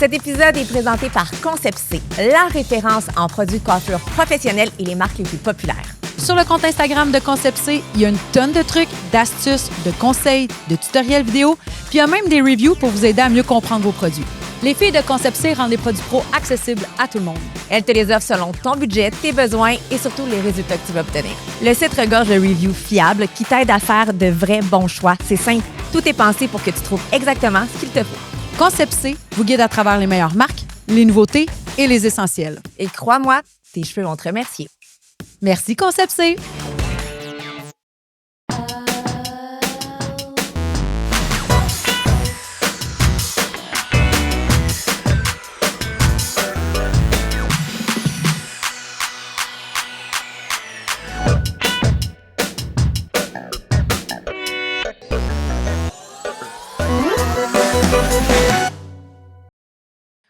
Cet épisode est présenté par Concept C, la référence en produits de coiffure professionnels et les marques les plus populaires. Sur le compte Instagram de Concept C, il y a une tonne de trucs, d'astuces, de conseils, de tutoriels vidéo, puis il y a même des reviews pour vous aider à mieux comprendre vos produits. Les filles de Concept C rendent les produits pro accessibles à tout le monde. Elles te les offrent selon ton budget, tes besoins et surtout les résultats que tu vas obtenir. Le site regorge de reviews fiables qui t'aident à faire de vrais bons choix. C'est simple, tout est pensé pour que tu trouves exactement ce qu'il te faut. Concept C vous guide à travers les meilleures marques, les nouveautés et les essentiels. Et crois-moi, tes cheveux vont te remercier. Merci Concept C!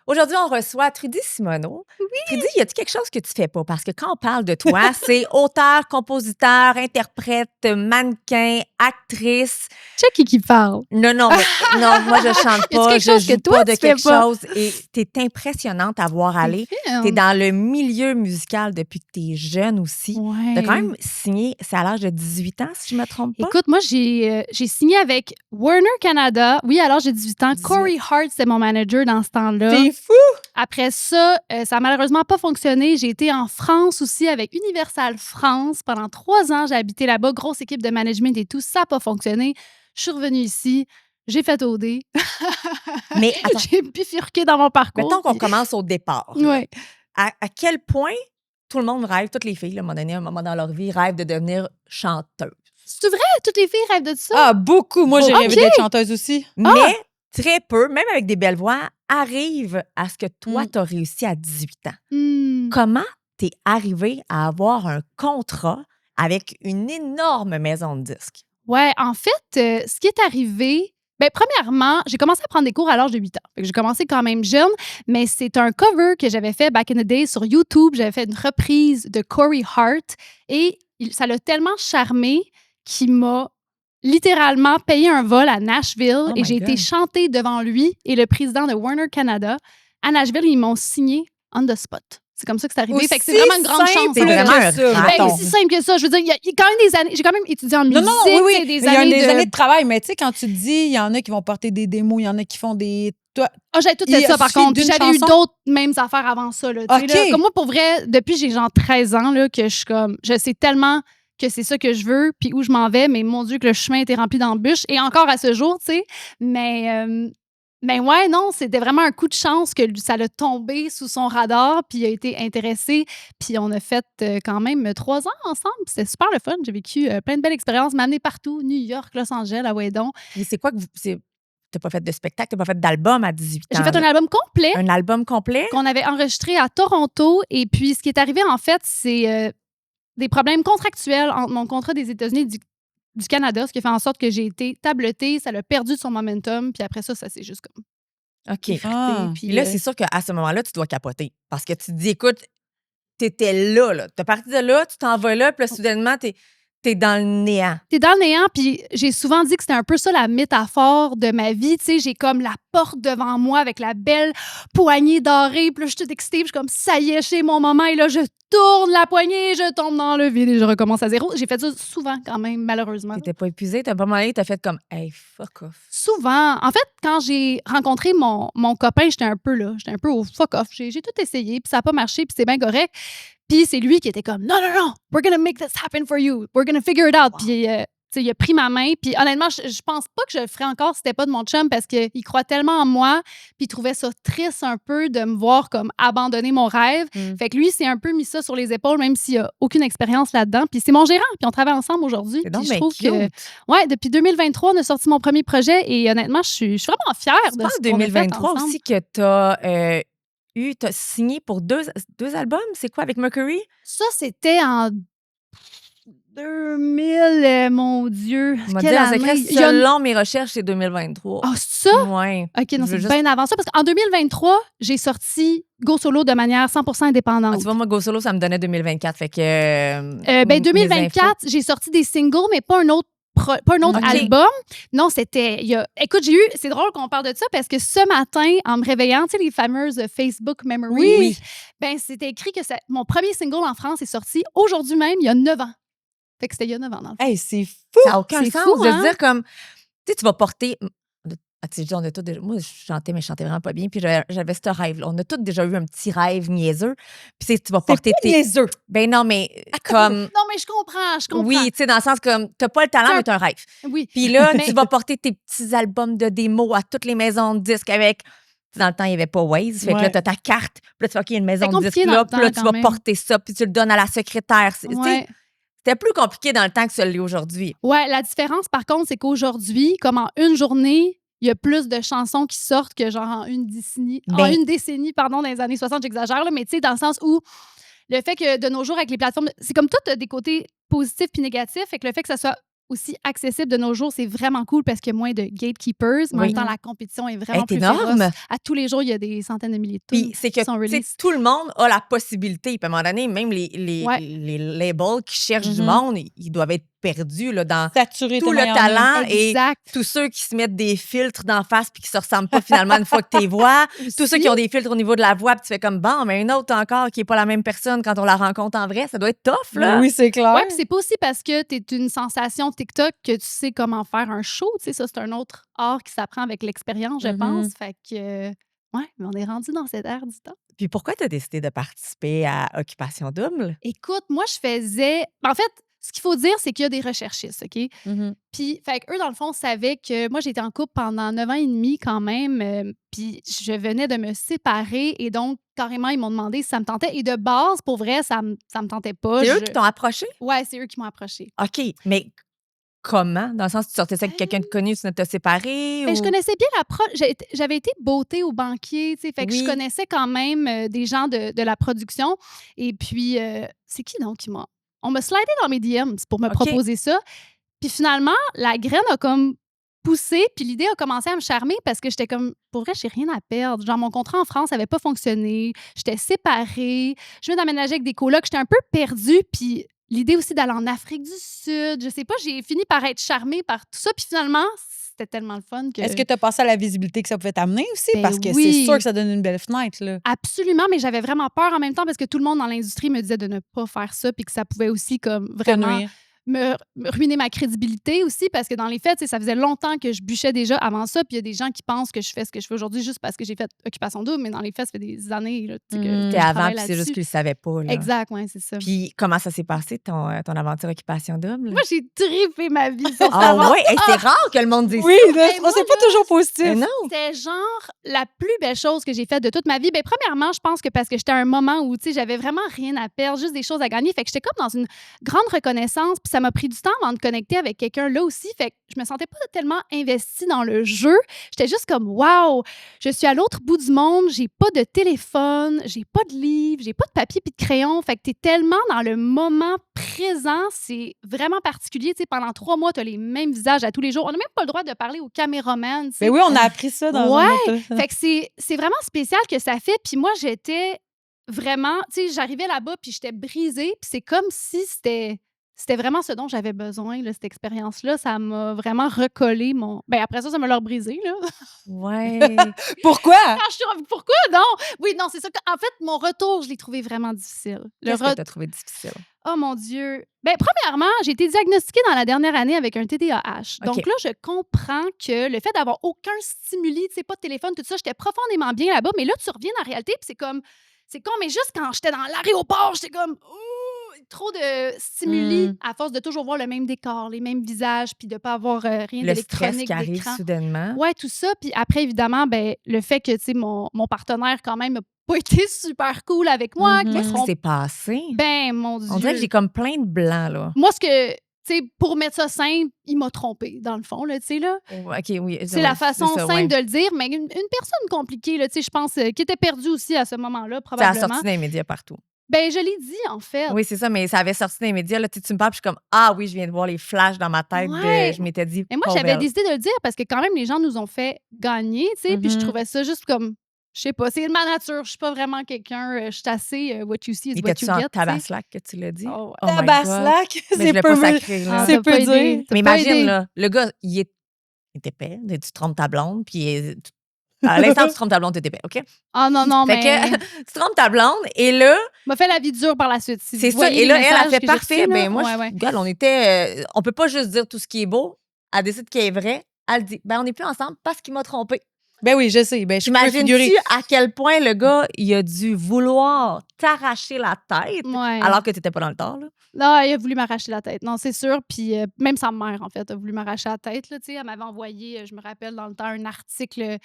Aujourd'hui, on reçoit Trudy Simoneau. Oui. Trudy, y a-t-il quelque chose que tu fais pas? Parce que quand on parle de toi, c'est auteur, compositeur, interprète, mannequin, actrice. Check qui parle. Non, moi je chante pas, je joue pas de quelque chose. Et t'es impressionnante à voir aller. T'es dans le milieu musical depuis que t'es jeune aussi. Ouais. T'as quand même signé, c'est à l'âge de 18 ans, si je me trompe pas. Écoute, moi, j'ai signé avec Warner Canada. Oui, à l'âge de 18 ans. Corey Hart, c'était mon manager dans ce temps-là. T'es fou! Après ça, ça n'a malheureusement pas fonctionné. J'ai été en France aussi avec Universal France. Pendant 3 ans, j'ai habité là-bas. Grosse équipe de management et tout. Ça n'a pas fonctionné. Je suis revenue ici. J'ai fait OD. Mais attends, j'ai bifurqué dans mon parcours. mettons qu'on commence au départ. Ouais. À quel point tout le monde rêve, toutes les filles, là, à un moment dans leur vie, rêvent de devenir chanteuse. C'est vrai? Toutes les filles rêvent de ça? Ah, beaucoup! Moi, j'ai rêvé d'être chanteuse aussi. Mais très peu, même avec des belles voix, arrivent à ce que toi, tu as réussi à 18 ans. Comment t'es arrivée à avoir un contrat avec une énorme maison de disques? Ouais, en fait, ce qui est arrivé, premièrement, j'ai commencé à prendre des cours à l'âge de 8 ans. Fait que j'ai commencé quand même jeune, mais c'est un cover que j'avais fait back in the day sur YouTube. J'avais fait une reprise de Corey Hart et ça l'a tellement charmé qu'il m'a littéralement payé un vol à Nashville et j'ai été chantée devant lui et le président de Warner Canada. À Nashville, ils m'ont signé on the spot. C'est comme ça que c'est arrivé. Fait que c'est vraiment une grande chance. C'est vraiment un raton. C'est si simple que ça. Je veux dire, il y a quand même des années. J'ai quand même étudié en musique. Oui. Des il y a années des années de travail, mais tu sais, quand tu te dis, il y en a qui vont porter des démos, il y en a qui font des. J'avais tout fait ça, par contre. J'avais eu d'autres mêmes affaires avant ça. Là, là, comme moi, pour vrai, depuis j'ai genre 13 ans, là, que je suis comme. Je sais tellement que c'est ça que je veux, puis où je m'en vais, mais mon Dieu, que le chemin était rempli d'embûches. Et encore à ce jour, tu sais. Mais ouais, non, c'était vraiment un coup de chance que ça l'a tombé sous son radar, puis il a été intéressé. Puis on a fait quand même 3 ans ensemble. C'était super le fun. J'ai vécu plein de belles expériences, m'a amené partout, New York, Los Angeles, à Wedon. Et c'est quoi que t'as pas fait de spectacle, t'as pas fait d'album à 18 ans? J'ai fait un album complet. Un album complet? Qu'on avait enregistré à Toronto. Et puis, ce qui est arrivé, en fait, c'est des problèmes contractuels entre mon contrat des États-Unis et du Canada, ce qui a fait en sorte que j'ai été tablettée, ça l'a perdu de son momentum, puis après ça c'est juste comme... OK. Puis là, c'est sûr qu'à ce moment-là, tu dois capoter. Parce que tu te dis, écoute, t'étais là. T'es parti de là, tu t'en vas là, puis là, soudainement, t'es dans le néant. T'es dans le néant, puis j'ai souvent dit que c'était un peu ça la métaphore de ma vie. Tu sais, j'ai comme la porte devant moi avec la belle poignée dorée, puis là, je suis toute excitée, puis je suis comme, ça y est, c'est mon moment, et là, je tourne la poignée, je tombe dans le vide et je recommence à zéro. J'ai fait ça souvent quand même, malheureusement. T'étais pas épuisée, t'as pas mal, t'as fait comme, hey, fuck off. Souvent. En fait, quand j'ai rencontré mon copain, j'étais un peu au fuck off. J'ai tout essayé, puis ça n'a pas marché, puis c'est bien correct. Puis c'est lui qui était comme, non, we're gonna make this happen for you. We're gonna figure it out. Wow. Puis il a pris ma main. Puis honnêtement, je pense pas que je le ferais encore si c'était pas de mon chum parce qu'il croit tellement en moi. Puis il trouvait ça triste un peu de me voir comme abandonner mon rêve. Fait que lui, il s'est un peu mis ça sur les épaules, même s'il a aucune expérience là-dedans. Puis c'est mon gérant. Puis on travaille ensemble aujourd'hui. C'est donc je trouve cute. que, depuis 2023, on a sorti mon premier projet. Et honnêtement, je suis vraiment fière de ce qu'on a fait 2023 ensemble. aussi que t'as signé pour deux albums. C'est quoi avec Mercury? Ça, c'était en 2000, mon Dieu. Quelle année? Selon mes recherches, c'est 2023. Ah, c'est ça? Oui. OK, non, c'est bien avant ça. Parce qu'en 2023, j'ai sorti Go Solo de manière 100% indépendante. Ah, tu vois, moi, Go Solo, ça me donnait 2024. Fait que. 2024, j'ai sorti des singles, mais pas un autre pas un autre album. Non, c'était... Écoute, c'est drôle qu'on parle de ça parce que ce matin, en me réveillant, tu sais, les fameuses Facebook Memories, ben c'était écrit que mon premier single en France est sorti aujourd'hui même, il y a 9 ans. Fait que c'était il y a 9 ans, dans le fond. Hey, c'est fou! Ça n'a aucun sens de dire comme... Tu sais, tu vas porter... Tu sais, on a tous déjà... Moi, je chantais, mais je chantais vraiment pas bien. Puis j'avais ce rêve-là. On a tous déjà eu un petit rêve niaiseux. Puis tu vas porter tes... niaiseux. Ben non, mais comme... Non, mais je comprends. Oui, tu sais, dans le sens comme, t'as pas le talent, mais t'as un rêve. Oui. Puis là, tu vas porter tes petits albums de démos à toutes les maisons de disques avec... Dans le temps, il n'y avait pas Waze. Fait que là, t'as ta carte. Puis là, tu fais, OK, il y a une maison de disques là. Puis là, tu vas porter ça. Puis tu le donnes à la secrétaire. C'était plus compliqué dans le temps que ça l'est aujourd'hui. Ouais, la différence, par contre, c'est qu'aujourd'hui, comme en une journée... Il y a plus de chansons qui sortent que genre en une décennie. Dans les années 60, j'exagère, là, mais tu sais, dans le sens où le fait que de nos jours, avec les plateformes, c'est comme tout des côtés positifs puis négatifs, fait que le fait que ça soit aussi accessible de nos jours, c'est vraiment cool parce qu'il y a moins de gatekeepers. Mais en même temps, la compétition est vraiment plus féroce. À tous les jours, il y a des centaines de milliers de tunes qui sont released. Tout le monde a la possibilité. Puis à un moment donné, même les labels qui cherchent du monde, ils doivent être perdus là, dans tout le talent. Exact. Et tous ceux qui se mettent des filtres d'en face puis qui se ressemblent pas finalement une fois que tu les vois. Tous ceux qui ont des filtres au niveau de la voix puis tu fais comme, bon, mais une autre encore qui est pas la même personne quand on la rencontre en vrai, ça doit être tough, là. Oui, c'est clair. Ouais, puis c'est pas aussi parce que tu es une sensation TikTok que tu sais comment faire un show. Tu sais, ça, c'est un autre art qui s'apprend avec l'expérience, je pense. Fait que, ouais, mais on est rendu dans cette ère du temps. Puis pourquoi tu as décidé de participer à Occupation Double? Écoute, moi, je faisais... En fait, ce qu'il faut dire, c'est qu'il y a des recherchistes, OK? Puis, fait qu'eux, dans le fond, savaient que moi, j'étais en couple pendant 9 ans et demi quand même. Puis, je venais de me séparer et donc, carrément, ils m'ont demandé si ça me tentait. Et de base, pour vrai, ça me tentait pas. C'est eux qui t'ont approché? Ouais, c'est eux qui m'ont approché. OK, mais comment? Dans le sens, tu sortais ça avec quelqu'un de connu, tu t'es séparé? Je connaissais bien l'approche. J'avais été beauté au banquier, tu sais, fait que je connaissais quand même des gens de la production. Et puis, c'est qui donc qui m'a... On m'a slidé dans mes DMs pour me proposer ça. Puis finalement, la graine a comme poussé, puis l'idée a commencé à me charmer parce que j'étais comme, pour vrai, j'ai rien à perdre. Genre, mon contrat en France n'avait pas fonctionné. J'étais séparée. Je venais d'emménager avec des colocs. J'étais un peu perdue, puis l'idée aussi d'aller en Afrique du Sud, je sais pas, j'ai fini par être charmée par tout ça. Puis finalement, c'était tellement le fun que... Est-ce que tu as pensé à la visibilité que ça pouvait t'amener aussi? Parce que c'est sûr que ça donne une belle fenêtre, là. Absolument, mais j'avais vraiment peur en même temps parce que tout le monde dans l'industrie me disait de ne pas faire ça puis que ça pouvait aussi comme vraiment me ruiner ma crédibilité aussi parce que dans les faits, ça faisait longtemps que je bûchais déjà avant ça puis il y a des gens qui pensent que je fais ce que je fais aujourd'hui juste parce que j'ai fait Occupation Double, mais dans les faits, ça fait des années là, que T'es avant, puis c'est juste qu'ils ne savaient pas. Là. Exact, oui, c'est ça. Puis comment ça s'est passé, ton aventure Occupation Double? Moi, j'ai trippé ma vie. Ah ouais? C'est rare que le monde dise oui, ça. C'est pas toujours positif. Non. C'était genre la plus belle chose que j'ai faite de toute ma vie. Premièrement, je pense que parce que j'étais à un moment où j'avais vraiment rien à perdre, juste des choses à gagner. Fait que j'étais comme dans une grande reconnaissance. Puis ça m'a pris du temps avant de connecter avec quelqu'un là aussi. Fait que je me sentais pas tellement investie dans le jeu. J'étais juste comme, wow, je suis à l'autre bout du monde. J'ai pas de téléphone, j'ai pas de livre, j'ai pas de papier puis de crayon. Fait que t'es tellement dans le moment présent. C'est vraiment particulier. Pendant 3 mois, t'as les mêmes visages à tous les jours. On n'a même pas le droit de parler au caméraman. Mais oui, on a appris ça dans un autre... Fait que c'est vraiment spécial que ça fait. Puis moi, j'étais vraiment... Tu sais, j'arrivais là-bas, puis j'étais brisée. Puis c'est comme si c'était vraiment ce dont j'avais besoin, là, cette expérience-là. Ça m'a vraiment recollé mon... Ben après ça m'a leur brisé, là. Ouais. Pourquoi? Pourquoi? Non. Oui, non, c'est ça. En fait, mon retour, je l'ai trouvé vraiment difficile. Qu'est-ce que tu as trouvé difficile? Oh mon Dieu. Ben premièrement, j'ai été diagnostiquée dans la dernière année avec un TDAH. Donc là, je comprends que le fait d'avoir aucun stimuli, tu sais, pas de téléphone, tout ça, j'étais profondément bien là-bas. Mais là, tu reviens dans la réalité, puis c'est con, mais juste quand j'étais dans l'aéroport, j'étais comme... trop de stimuli à force de toujours voir le même décor, les mêmes visages, puis de pas avoir rien d'électronique, le stress qui arrive soudainement. Ouais, tout ça. Puis après, évidemment, ben, le fait que, tu sais, mon partenaire, quand même, n'a pas été super cool avec moi. Qu'est-ce qui s'est passé? Ben, mon Dieu. On dirait que j'ai comme plein de blancs, là. Moi, tu sais, pour mettre ça simple, il m'a trompé, dans le fond, là, tu sais, là. OK, oui. C'est la façon simple de le dire, mais une personne compliquée, là, tu sais, je pense, qui était perdue aussi à ce moment-là, probablement. Ça a sorti dans les médias partout. Ben, je l'ai dit, en fait. Oui, c'est ça, mais ça avait sorti dans les médias. Là, tu me parles, puis je suis comme, ah oui, je viens de voir les flashs dans ma tête. Je m'étais dit. Mais moi, j'avais décidé de le dire parce que quand même, les gens nous ont fait gagner, tu sais, puis je trouvais ça juste comme Je sais pas, c'est ma nature. Je suis pas vraiment quelqu'un. Je suis assez what you see is what you get. T'étais-tu en tabaslac que tu l'as dit? Oh, tabaslac, c'est peu sacré. C'est peu dire. Mais imagine, là, le gars, il est épais. Tu trompes ta blonde, puis à l'instant tu trompes ta blonde, t'es épais, OK? Ah non, fait mais... que tu trompes ta blonde, et là... m'a fait la vie dure par la suite. Si c'est ça, et là, elle a fait parfait. Ben moi, regarde, on était... on peut pas juste dire tout ce qui est beau. Elle décide qu'il est vrai. Elle dit, on n'est plus ensemble parce qu'il m'a trompé. Ben oui, je sais. Ben, Imagines-tu à quel point le gars, il a dû vouloir t'arracher la tête alors que t'étais pas dans le tort, là? Non, il a voulu m'arracher la tête. Non, c'est sûr. Puis même sa mère, en fait, a voulu m'arracher la tête. Là, elle m'avait envoyé, je me rappelle, dans le temps, un article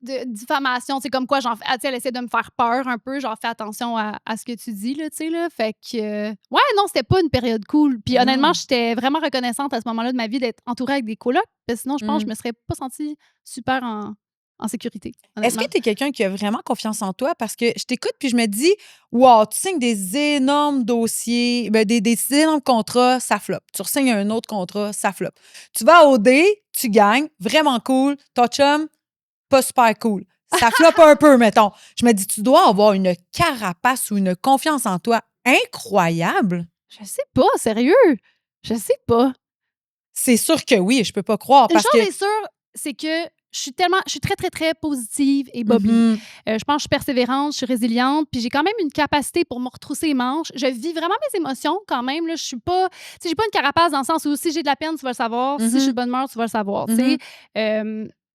de diffamation. Comme quoi, elle essaie de me faire peur un peu. Genre, fais attention à ce que tu dis, là, là. Fait que... non, c'était pas une période cool. Puis honnêtement, j'étais vraiment reconnaissante à ce moment-là de ma vie d'être entourée avec des colocs. Parce que sinon, je pense que je me serais pas sentie super en sécurité. Est-ce que tu es quelqu'un qui a vraiment confiance en toi? Parce que je t'écoute puis je me dis, wow, tu signes des énormes dossiers, des énormes contrats, ça floppe. Tu signes un autre contrat, ça floppe. Tu vas au D, tu gagnes, vraiment cool. Ton chum, pas super cool. Ça floppe un peu, mettons. Je me dis, tu dois avoir une carapace ou une confiance en toi incroyable. Je sais pas, sérieux. Je sais pas. C'est sûr que oui, je peux pas croire. Une chose est sûre, c'est que je suis très, très, très positive et bobby. Je pense que je suis persévérante, je suis résiliente, puis j'ai quand même une capacité pour me retrousser les manches. Je vis vraiment mes émotions quand même. Là. Je suis pas... j'ai pas une carapace dans le sens où si j'ai de la peine, tu vas le savoir. Si je suis de bonne humeur, tu vas le savoir. Mais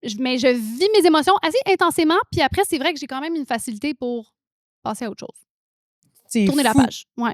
je vis mes émotions assez intensément, puis après, c'est vrai que j'ai quand même une facilité pour passer à autre chose. Tourner la page. Ouais.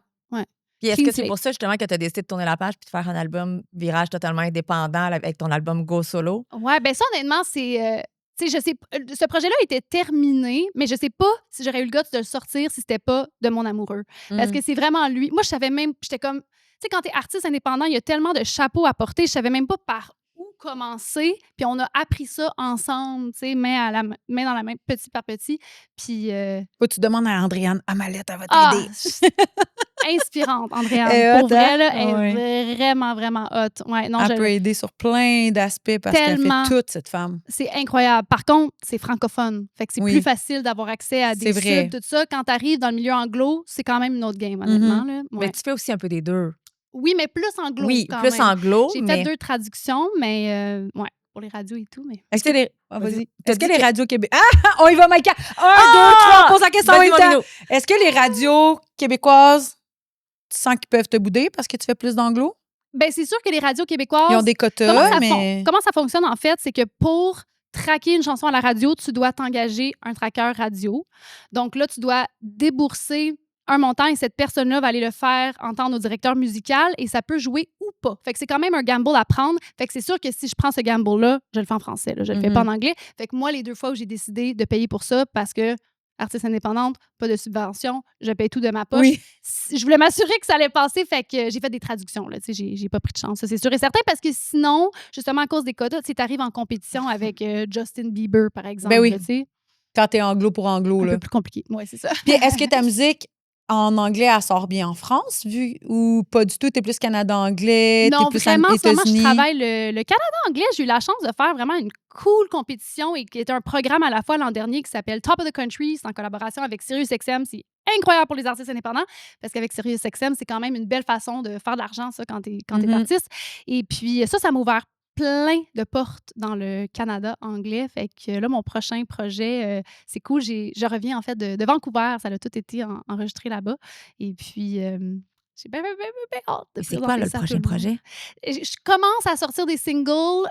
Puis est-ce que c'est pour ça, justement, que tu as décidé de tourner la page puis de faire un album virage totalement indépendant avec ton album Go Solo? Ouais, ben ça, honnêtement, c'est... je sais, ce projet-là était terminé, mais je sais pas si j'aurais eu le goût de le sortir si c'était pas de mon amoureux. Parce que c'est vraiment lui. Moi, je savais même... J'étais comme... Tu sais, quand t'es artiste indépendant, il y a tellement de chapeaux à porter. Je savais même pas par où commencer. Puis on a appris ça ensemble, tu sais, main dans la main, petit par petit. Puis... tu demandes à Andréane Amalette, elle va t'aider. Inspirante, Andréane. Pour vrai, là, elle est vraiment, vraiment hot. Ouais, non, elle peut aider sur plein d'aspects parce qu'elle fait tout, cette femme. C'est incroyable. Par contre, c'est francophone. Fait que c'est plus facile d'avoir accès à des sites, tout ça. Quand tu arrives dans le milieu anglo, c'est quand même une autre game, honnêtement. Là. Ouais. Mais tu fais aussi un peu des deux. Oui, mais plus anglo. Oui, quand plus même. anglo. J'ai fait 2 traductions, mais pour les radios et tout. Mais... Est-ce que les... vas-y. Est-ce que les radios québécoises... Ah! On y va, Maïka! 1, 2, 3, pose la question en même temps. Est-ce que les radios québécoises, tu sens qu'ils peuvent te bouder parce que tu fais plus d'anglo? Bien, c'est sûr que les radios québécoises... Ils ont des quotas, Comment ça fonctionne, en fait? C'est que pour traquer une chanson à la radio, tu dois t'engager un tracker radio. Donc là, tu dois débourser un montant et cette personne-là va aller le faire entendre au directeur musical et ça peut jouer ou pas. Fait que c'est quand même un gamble à prendre. Fait que c'est sûr que si je prends ce gamble-là, je le fais en français. Là, je le fais pas en anglais. Fait que moi, les 2 fois où j'ai décidé de payer pour ça, parce que artiste indépendante, pas de subvention, je paye tout de ma poche. Oui. Je voulais m'assurer que ça allait passer, fait que j'ai fait des traductions. Là, j'ai pas pris de chance, ça, c'est sûr et certain, parce que sinon, justement, à cause des quotas, tu arrives en compétition avec Justin Bieber, par exemple. Ben oui. Là, quand t'es anglo pour anglo. Un peu plus compliqué. Oui, c'est ça. Puis est-ce que ta musique en anglais, elle sort bien en France, ou pas du tout? T'es plus Canada-anglais? Non, t'es plus vraiment, en ce moment, je travaille le Canada-anglais. J'ai eu la chance de faire vraiment une cool compétition et qui est un programme à la fois l'an dernier qui s'appelle Top of the Country. C'est en collaboration avec SiriusXM. C'est incroyable pour les artistes indépendants parce qu'avec SiriusXM, c'est quand même une belle façon de faire de l'argent, ça, quand t'es artiste. Et puis ça m'a ouvert plein de portes dans le Canada anglais. Fait que là, mon prochain projet, c'est cool. Je reviens en fait de Vancouver. Ça a tout été enregistré là-bas. Et puis, j'ai bien hâte de c'est quoi le prochain projet? Je commence à sortir des singles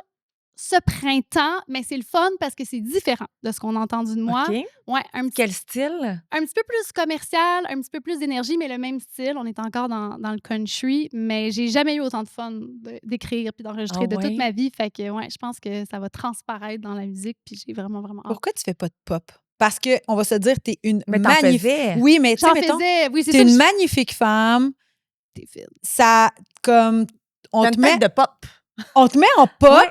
ce printemps, mais c'est le fun parce que c'est différent de ce qu'on a entendu de moi. Okay. Ouais, quel style? Un petit peu plus commercial, un petit peu plus d'énergie, mais le même style. On est encore dans le country, mais j'ai jamais eu autant de fun d'écrire puis d'enregistrer toute ma vie. Fait que je pense que ça va transparaître dans la musique puis j'ai vraiment, vraiment hâte. Pourquoi tu fais pas de pop? Parce qu'on va se dire, t'es une magnifique... Oui, mais tu sais, oui, t'es une magnifique femme. T'es fine. Ça, comme... On te met de pop. On te met en pop. Ouais.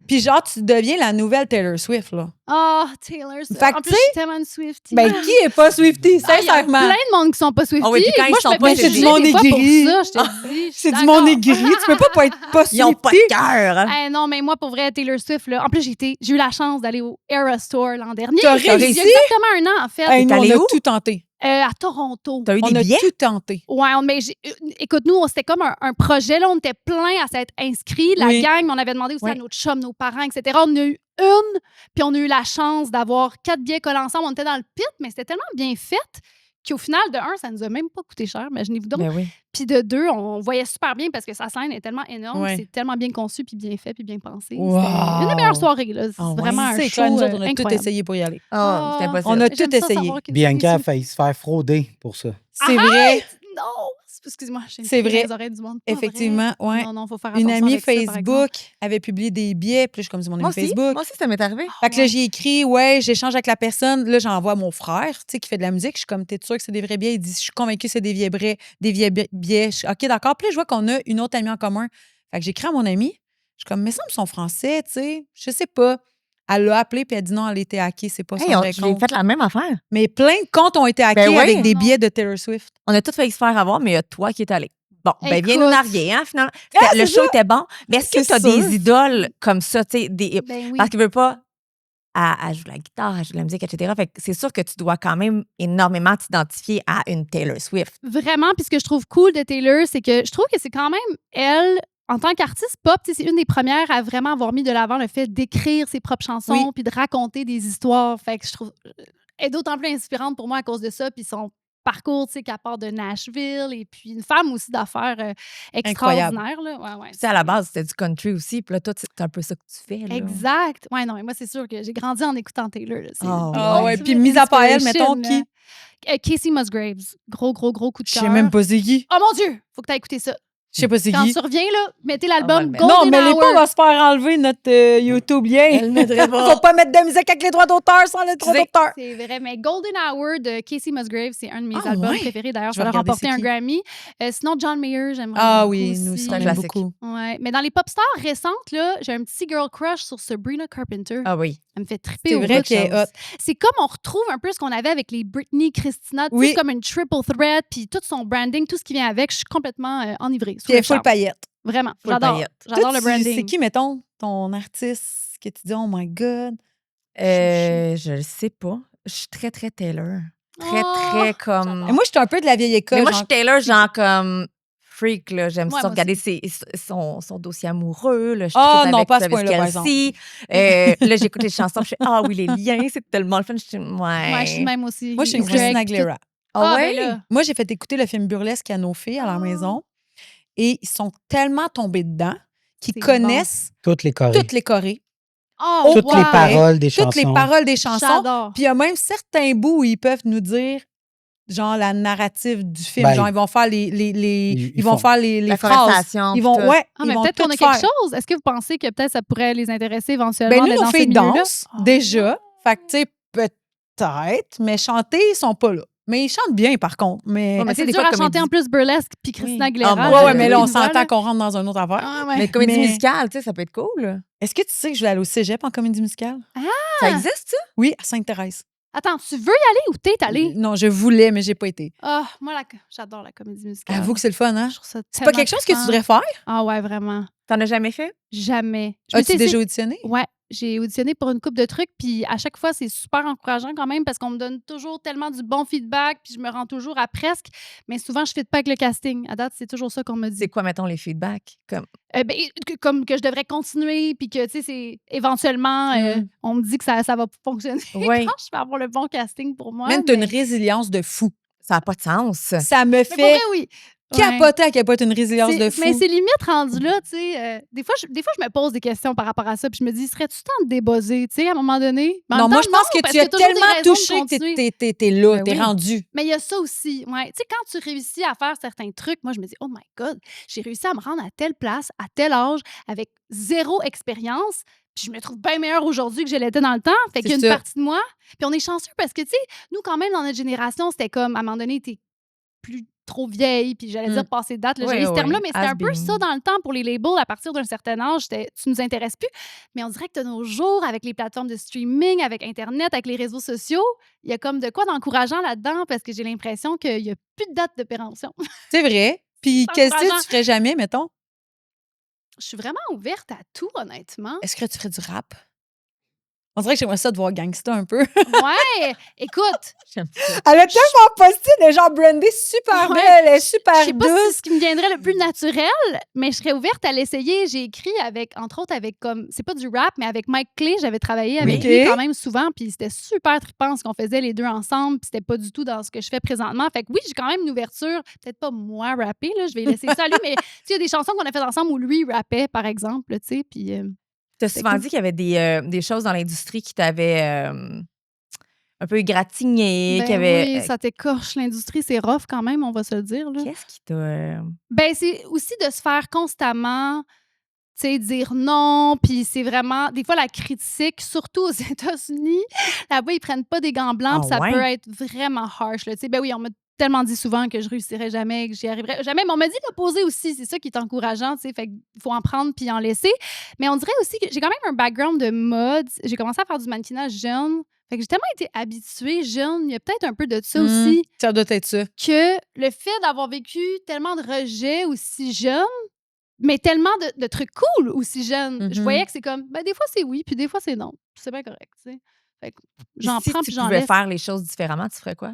Puis genre, tu deviens la nouvelle Taylor Swift, là. Ah, Taylor Swift. Fait que, En plus, je suis tellement une Swiftie. Ben, qui est pas Swiftie, Il y a sincèrement? plein de monde qui sont pas Swifties. Ah oui, puis quand Moi, ils sont je me pas, fais c'est juger du monde des fois pour aigri. ça, je te dis. C'est du monde aigri. Tu peux pas être pas Swiftie. Ils ont pas de cœur. Hein? Non, mais moi, pour vrai, Taylor Swift, là, en plus, j'ai eu la chance d'aller au Eras Tour l'an dernier. T'as Il y a réussi? exactement un an, en fait. Hey, nous, T'es allé on a où? tout tenté. À Toronto. T'as eu On des a billets? tout tenté. Ouais, mais écoute, nous, c'était comme un projet. Là, on était plein à s'être inscrits. La Oui. gang, on avait demandé aussi à Oui. notre chum, nos parents, etc. On en a eu une, puis on a eu la chance d'avoir 4 billets collés ensemble. On était dans le pit, mais c'était tellement bien fait qu'au final, de 1, ça nous a même pas coûté cher, imaginez-vous donc. Ben oui. Puis de 2, on voyait super bien parce que sa scène est tellement énorme, Ouais. c'est tellement bien conçu, puis bien fait, puis bien pensé. Wow. C'était une des meilleures soirées. Là. C'est Ah ouais. vraiment un C'est show clair, nous autres, on a tout incroyable. essayé pour y aller. Ah, c'est impossible. On a J'aime tout ça essayé. savoir que Bianca a c'est- failli se faire frauder pour ça. C'est vrai. Non! Excuse-moi, j'ai C'est vrai. les oreilles du monde. Pas Effectivement, vrai. ouais. Non, faut faire Une attention amie avec ça, par exemple. Facebook avait publié des billets. Puis là, je suis comme c'est mon Moi ami aussi, Facebook. moi aussi, ça m'est arrivé. Fait que là, j'ai écrit, ouais, j'échange avec la personne. Là, j'envoie à mon frère, tu sais, qui fait de la musique. Je suis comme, t'es sûr que c'est des vrais billets? Il dit, je suis convaincue que c'est des vieilles billets. Je suis, OK, d'accord. Puis là, je vois qu'on a une autre amie en commun. Fait que j'écris à mon amie. Je suis comme, mais ça me sont français, tu sais. Je sais pas. Elle l'a appelé, puis elle dit non, elle était hackée, c'est pas son vrai J'ai compte. fait la même affaire. Mais plein de comptes ont été hackés oui. avec des Non. billets de Taylor Swift. On a tous failli se faire avoir, mais il y a toi qui es allé. Bon, ben viens nous Écoute. narguer, hein, finalement. Ah, Le c'est show ça. était bon. Mais est-ce que C'est tu as sûr. des idoles comme ça, tu sais, Ben oui. parce qu'il veut pas à jouer la guitare, à jouer de la musique, etc. Fait que c'est sûr que tu dois quand même énormément t'identifier à une Taylor Swift. Vraiment, puis ce que je trouve cool de Taylor, c'est que je trouve que c'est quand même elle, en tant qu'artiste pop, tu sais, c'est une des premières à vraiment avoir mis de l'avant le fait d'écrire ses propres chansons Oui. puis de raconter des histoires. Fait que je trouve elle est d'autant plus inspirante pour moi à cause de ça, puis son parcours, tu sais, qu'elle part de Nashville, et puis une femme aussi d'affaires extraordinaire. Là. Ouais. Tu sais, à la base, c'était du country aussi. Puis là, toi, c'est un peu ça que tu fais. Là. Exact. Ouais, non, mais moi, c'est sûr que j'ai grandi en écoutant Taylor. Là. C'est Oh, une Ah ouais, ultimate puis mis à part elle, mettons, inspiration, qui? là. Casey Musgraves. Gros coup de Je cœur. sais même pas c'est qui. Oh mon Dieu! Faut que tu aies écouté ça. Je sais pas c'est Quand qui. tu reviens, là, mettez On va l'album le mettre. Golden Non, mais les Hour. pas, on va se faire enlever notre YouTube lien. Elle le mettrait pas. Faut pas mettre de musique avec les droits d'auteur sans les droits Tu sais, d'auteur. C'est vrai, mais Golden Hour de Casey Musgraves, c'est un de mes Ah, albums ouais? préférés. D'ailleurs, Je ça vais a regarder remporté c'est un qui. Grammy. Sinon, John Mayer, j'aimerais Ah beaucoup oui, aussi. nous aussi, C'est on un aime classique. beaucoup. Ouais. Mais dans les pop stars récentes, là, j'ai un petit girl crush sur Sabrina Carpenter. Ah oui. Elle me fait triper C'est au vrai bout. qu'elle est hot. C'est comme on retrouve un peu ce qu'on avait avec les Britney, Christina. Oui. C'est comme une triple threat, puis tout son branding, tout ce qui vient avec. Je suis complètement enivrée. sous Puis elle le est full charme. paillette. Vraiment. Full J'adore. paillette. J'adore Toi, le branding. C'est qui, mettons, ton artiste que tu dis, oh my God? Je le sais pas. Je suis très, très Taylor. Très, Oh, très comme. Et moi, je suis un peu de la vieille école. Mais moi, je genre- suis Taylor, genre comme freak, là. J'aime Ouais, ça moi regarder son dossier amoureux. Là. Je Ah, tripe non, avec pas à ce Travis point-là, par Kelce. Là, j'écoute les chansons, je fais ah oui, les liens, c'est tellement le fun. Je suis, Ouais, je suis de même aussi. Moi, je suis une Drake, Christina tout. Aguilera. Ah, ouais? ben là. Moi, j'ai fait écouter le film Burlesque à nos filles à leur Ah. maison. Et ils sont tellement tombés dedans qu'ils C'est connaissent Toutes les chorés. toutes les chorés, Oh, Toutes wow. les paroles des chansons. toutes les paroles des chansons. J'adore. Puis il y a même certains bouts où ils peuvent nous dire, genre, la narrative du film. Ben, genre, ils vont faire les ils vont font. faire les La phrases. conversation. Ils vont, puis tout. ouais, Ah, ils mais vont peut-être qu'on tout a quelque faire. chose. Est-ce que vous pensez que peut-être ça pourrait les intéresser éventuellement Ben, nous, d'être nos dans ces filles milieux-là? dansent Ah. déjà. Fait que, tu sais, peut-être, mais chanter, ils sont pas là. Mais ils chantent bien, par contre. Mais, Ouais, mais Mais tu sais, c'est des dur fois, à chanter comédie- en plus burlesque puis Christina Oui. Aguilera. Ah, mon ouais, Dieu. ouais, mais là, on Une voix, s'entend là. qu'on rentre dans une autre affaire. Ah, ouais. Mais comédie Mais- musicale, tu sais, ça peut être cool. Est-ce que tu sais que je vais aller au cégep en comédie musicale? Ça existe, ça? Oui, à Sainte-Thérèse. Attends, tu veux y aller ou t'es allée? Non, je voulais, mais j'ai pas été. Ah, moi, j'adore la comédie musicale. Avoue que c'est le fun, hein? Je trouve ça C'est pas quelque chose que tu voudrais faire? Ah ouais, vraiment. T'en as jamais fait? Jamais. Je As-tu m'étais déjà essayé- auditionné? Ouais, j'ai auditionné pour une couple de trucs, puis à chaque fois, c'est super encourageant quand même parce qu'on me donne toujours tellement du bon feedback, puis je me rends toujours à presque, mais souvent, je ne fit pas avec le casting. À date, c'est toujours ça qu'on me dit. C'est quoi, mettons, les feedbacks? Comme... Comme que je devrais continuer, puis que, tu sais, c'est éventuellement, on me dit que ça va fonctionner Ouais. quand je vais avoir le bon casting pour moi. Même, t'as une mais résilience de fou. Ça n'a pas de sens. Ça me mais pour fait vrai, oui. Ouais. capoter à quel point t'as une résilience de fou. Mais c'est limite rendu là, tu sais. Des fois, je me pose des questions par rapport à ça, puis je me dis, serais-tu temps de débosser, tu sais, à un moment donné? Mais en Non, même moi, temps, je pense que parce tu as qu'il y a toujours des tellement raisons de touché que continuer. t'es là, Ben t'es oui. rendu. Mais il y a ça aussi. Ouais. Tu sais, quand tu réussis à faire certains trucs, moi, je me dis, oh my God, j'ai réussi à me rendre à telle place, à tel âge, avec zéro expérience. Puis je me trouve bien meilleure aujourd'hui que je l'étais dans le temps. Fait qu'il y a une C'est ça. partie de moi. Puis on est chanceux parce que, tu sais, nous, quand même, dans notre génération, c'était comme, à un moment donné, t'es plus trop vieille, puis j'allais dire passer de date, là, j'ai ce terme-là, mais c'était un peu ça dans le temps pour les labels. À partir d'un certain âge, tu nous intéresses plus. Mais on dirait que de nos jours, avec les plateformes de streaming, avec Internet, avec les réseaux sociaux, il y a comme de quoi d'encourageant là-dedans parce que j'ai l'impression qu'il n'y a plus de date de péremption. C'est vrai. Puis quel style tu ferais jamais, mettons? Je suis vraiment ouverte à tout, honnêtement. Est-ce que tu ferais du rap? On dirait que j'aimerais ça de voir gangsta un peu. Ouais, écoute. J'aime ça. Elle a tellement pas style, elle est genre brandée super belle, elle est super douce. Je sais pas si c'est ce qui me viendrait le plus naturel, mais je serais ouverte à l'essayer. J'ai écrit entre autres, avec comme, c'est pas du rap, mais avec Mike Clay, j'avais travaillé avec lui quand même souvent, puis c'était super trippant ce qu'on faisait les deux ensemble, puis c'était pas du tout dans ce que je fais présentement. Fait que oui, j'ai quand même une ouverture, peut-être pas moi rapper, là, je vais laisser ça à lui, mais il y a des chansons qu'on a faites ensemble où lui rappait, par exemple, tu sais, puis... Tu as souvent dit qu'il y avait des choses dans l'industrie qui t'avaient un peu égratigné. Oui, ça t'écorche. L'industrie, c'est rough quand même, on va se le dire. Qu'est-ce qui t'a... C'est aussi de se faire constamment, tu sais, dire non. Puis c'est vraiment, des fois, la critique, surtout aux États-Unis, là-bas, ils prennent pas des gants blancs. Puis ça peut être vraiment harsh. Là. Oui, on m'a tellement dit souvent que je réussirais jamais, que j'y arriverais jamais. Mais on m'a dit l'opposé aussi. C'est ça qui est encourageant, tu sais. Fait qu'il faut en prendre puis en laisser. Mais on dirait aussi que j'ai quand même un background de mode. J'ai commencé à faire du mannequinat jeune. Fait que j'ai tellement été habituée jeune. Il y a peut-être un peu de ça aussi. Ça doit être ça. Que le fait d'avoir vécu tellement de rejets aussi jeune, mais tellement de trucs cool aussi jeune. Je voyais que c'est comme, des fois c'est oui, puis des fois c'est non. C'est bien correct, tu sais. Fait que j'en prends puis j'en laisse. Si tu pouvais faire les choses différemment, tu ferais quoi?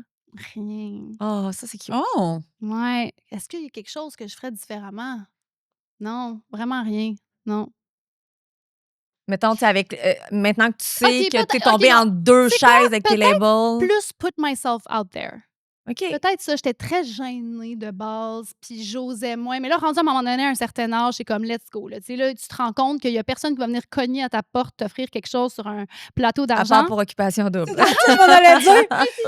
Rien. Oh, ça, c'est cute. Oh! Ouais. Est-ce qu'il y a quelque chose que je ferais différemment? Non, vraiment rien. Non. Mettons, tu avec maintenant que tu sais que tu es tombée en deux chaises avec tes labels. Plus put myself out there. OK. Peut-être ça, j'étais très gênée de base, puis j'osais moins. Mais là, rendu à un moment donné, à un certain âge, c'est comme let's go. Là, tu te rends compte qu'il y a personne qui va venir cogner à ta porte, t'offrir quelque chose sur un plateau d'argent. À part pour occupation double. Tu m'en allais dire.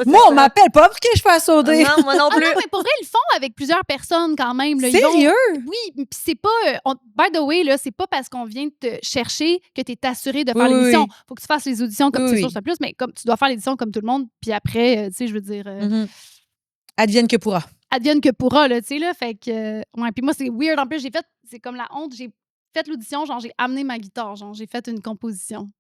Moi, on m'appelle pas pour que je fasse sauter. Non, moi non plus. Non, mais pour vrai, ils le font avec plusieurs personnes quand même. Là. Sérieux? Oui, puis c'est pas... by the way, là, c'est pas parce qu'on vient te chercher que tu es assuré de faire l'édition. Faut que tu fasses les auditions comme c'est sûr, c'est plus, mais comme tu dois faire l'édition comme tout le monde, puis après, tu sais, je veux dire... Advienne que pourra. Advienne que pourra, là, tu sais, là. Fait que, ouais, puis moi, c'est weird. En plus, c'est comme la honte, j'ai fait l'audition, genre, j'ai amené ma guitare, genre, j'ai fait une composition.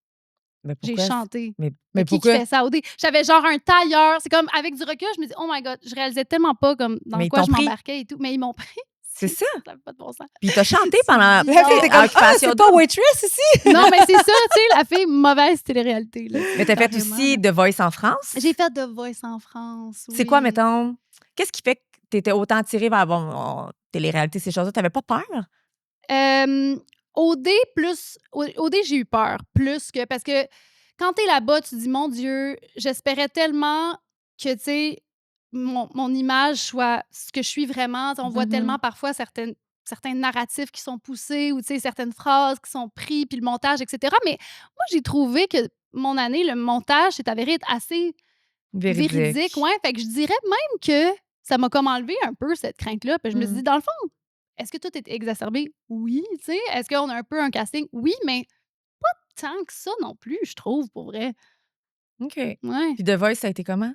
J'ai chanté. Mais qui fait ça? J'avais genre un tailleur. C'est comme, avec du recul, je me dis, oh my God, je réalisais tellement pas comme dans quoi je m'embarquais et tout. Mais ils m'ont pris. C'est ça. Ça n'a pas de bon sens. Puis t'as chanté pendant c'est pas waitress ici. Non, mais c'est ça, tu sais, la fille mauvaise télé-réalité. Là. Mais t'as fait aussi The Voice en France. J'ai fait The Voice en France, oui. C'est quoi, mettons, qu'est-ce qui fait que t'étais autant attirée vers télé-réalité, ces choses-là? T'avais pas peur? OD, j'ai eu peur. Plus que... Parce que quand t'es là-bas, tu te dis, mon Dieu, j'espérais tellement que, tu sais, mon image soit ce que je suis vraiment. On voit tellement parfois certains narratifs qui sont poussés ou certaines phrases qui sont prises, puis le montage, etc. Mais moi, j'ai trouvé que mon année, le montage s'est avéré être assez véridique. Ouais. Fait que je dirais même que ça m'a comme enlevé un peu cette crainte-là. Puis je me suis dit, dans le fond, est-ce que tout est exacerbé? Oui. Tu sais, est-ce qu'on a un peu un casting? Oui, mais pas tant que ça non plus, je trouve, pour vrai. OK. Ouais. Puis The Voice, ça a été comment?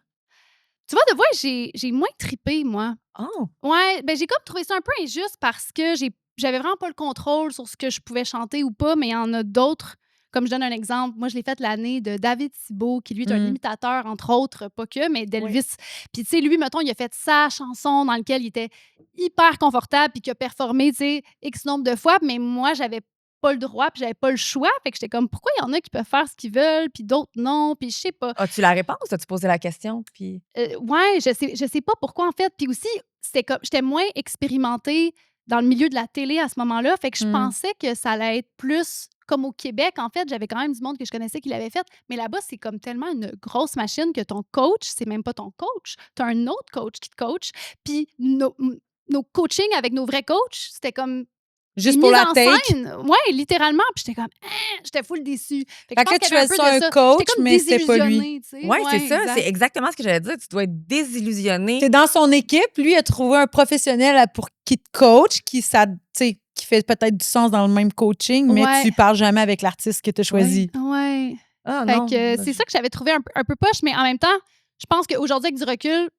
Tu vois, The Voice, j'ai moins trippé, moi. Oh! Ouais, j'ai comme trouvé ça un peu injuste parce que j'avais vraiment pas le contrôle sur ce que je pouvais chanter ou pas, mais il y en a d'autres. Comme je donne un exemple, moi, je l'ai fait l'année de David Thibault, qui, lui, est un imitateur, entre autres, pas que, mais d'Elvis. Puis, tu sais, lui, mettons, il a fait sa chanson dans laquelle il était hyper confortable puis qu'il a performé, tu sais, X nombre de fois, mais moi, j'avais pas le droit puis j'avais pas le choix. Fait que j'étais comme, pourquoi il y en a qui peuvent faire ce qu'ils veulent puis d'autres non, puis je sais pas. As-tu la réponse? As-tu posé la question? Puis... ouais, je sais pas pourquoi, en fait. Puis aussi, c'était comme, j'étais moins expérimentée dans le milieu de la télé à ce moment-là. Fait que je pensais que ça allait être plus comme au Québec. En fait, j'avais quand même du monde que je connaissais qui l'avait fait. Mais là-bas, c'est comme tellement une grosse machine que ton coach, c'est même pas ton coach. Tu as un autre coach qui te coach. Puis nos coachings avec nos vrais coachs, c'était comme... Juste pour la take. Ouais, littéralement. Puis j'étais comme, j'étais full déçue. Fait que tu fais ça un coach, mais c'est pas lui. Ouais, c'est ça. C'est exactement ce que j'allais dire. Tu dois être désillusionné. T'es dans son équipe. Lui, il a trouvé un professionnel pour qui te coach, qui fait peut-être du sens dans le même coaching, mais tu parles jamais avec l'artiste que tu as choisi. Ouais. Ah, fait que c'est ça que j'avais trouvé un peu poche, mais en même temps, je pense qu'aujourd'hui, avec du recul,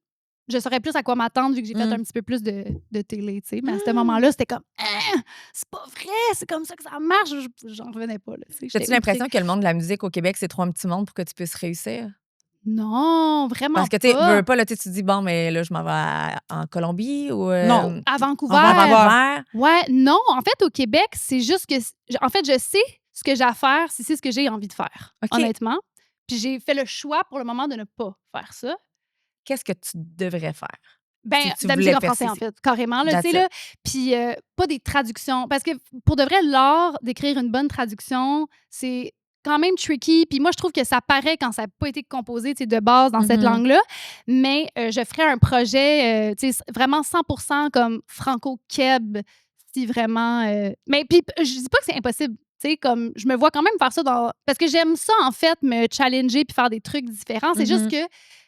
je saurais plus à quoi m'attendre vu que j'ai fait un petit peu plus de télé, tu sais. Mais à ce moment-là, c'était comme c'est pas vrai, c'est comme ça que ça marche. J'en revenais pas. As-tu l'impression que le monde de la musique au Québec, c'est trop un petit monde pour que tu puisses réussir? Non, vraiment Parce que tu pas. veux pas, là, tu te dis, bon, mais là, je m'en vais en Colombie ou. Non, à Vancouver. Ouais, non. En fait, au Québec, c'est juste que. En fait, je sais ce que j'ai à faire si c'est ce que j'ai envie de faire, honnêtement. Puis j'ai fait le choix pour le moment de ne pas faire ça. Qu'est-ce que tu devrais faire? Ben, de la musique en français, en fait, carrément. Là, puis pas des traductions. Parce que pour de vrai, l'art d'écrire une bonne traduction, c'est quand même tricky. Puis moi, je trouve que ça paraît quand ça n'a pas été composé de base dans cette langue-là. Mais je ferais un projet vraiment 100% comme franco-keb, si vraiment... Mais puis, je dis pas que c'est impossible. Comme je me vois quand même faire ça parce que j'aime ça, en fait, me challenger puis faire des trucs différents. C'est juste que,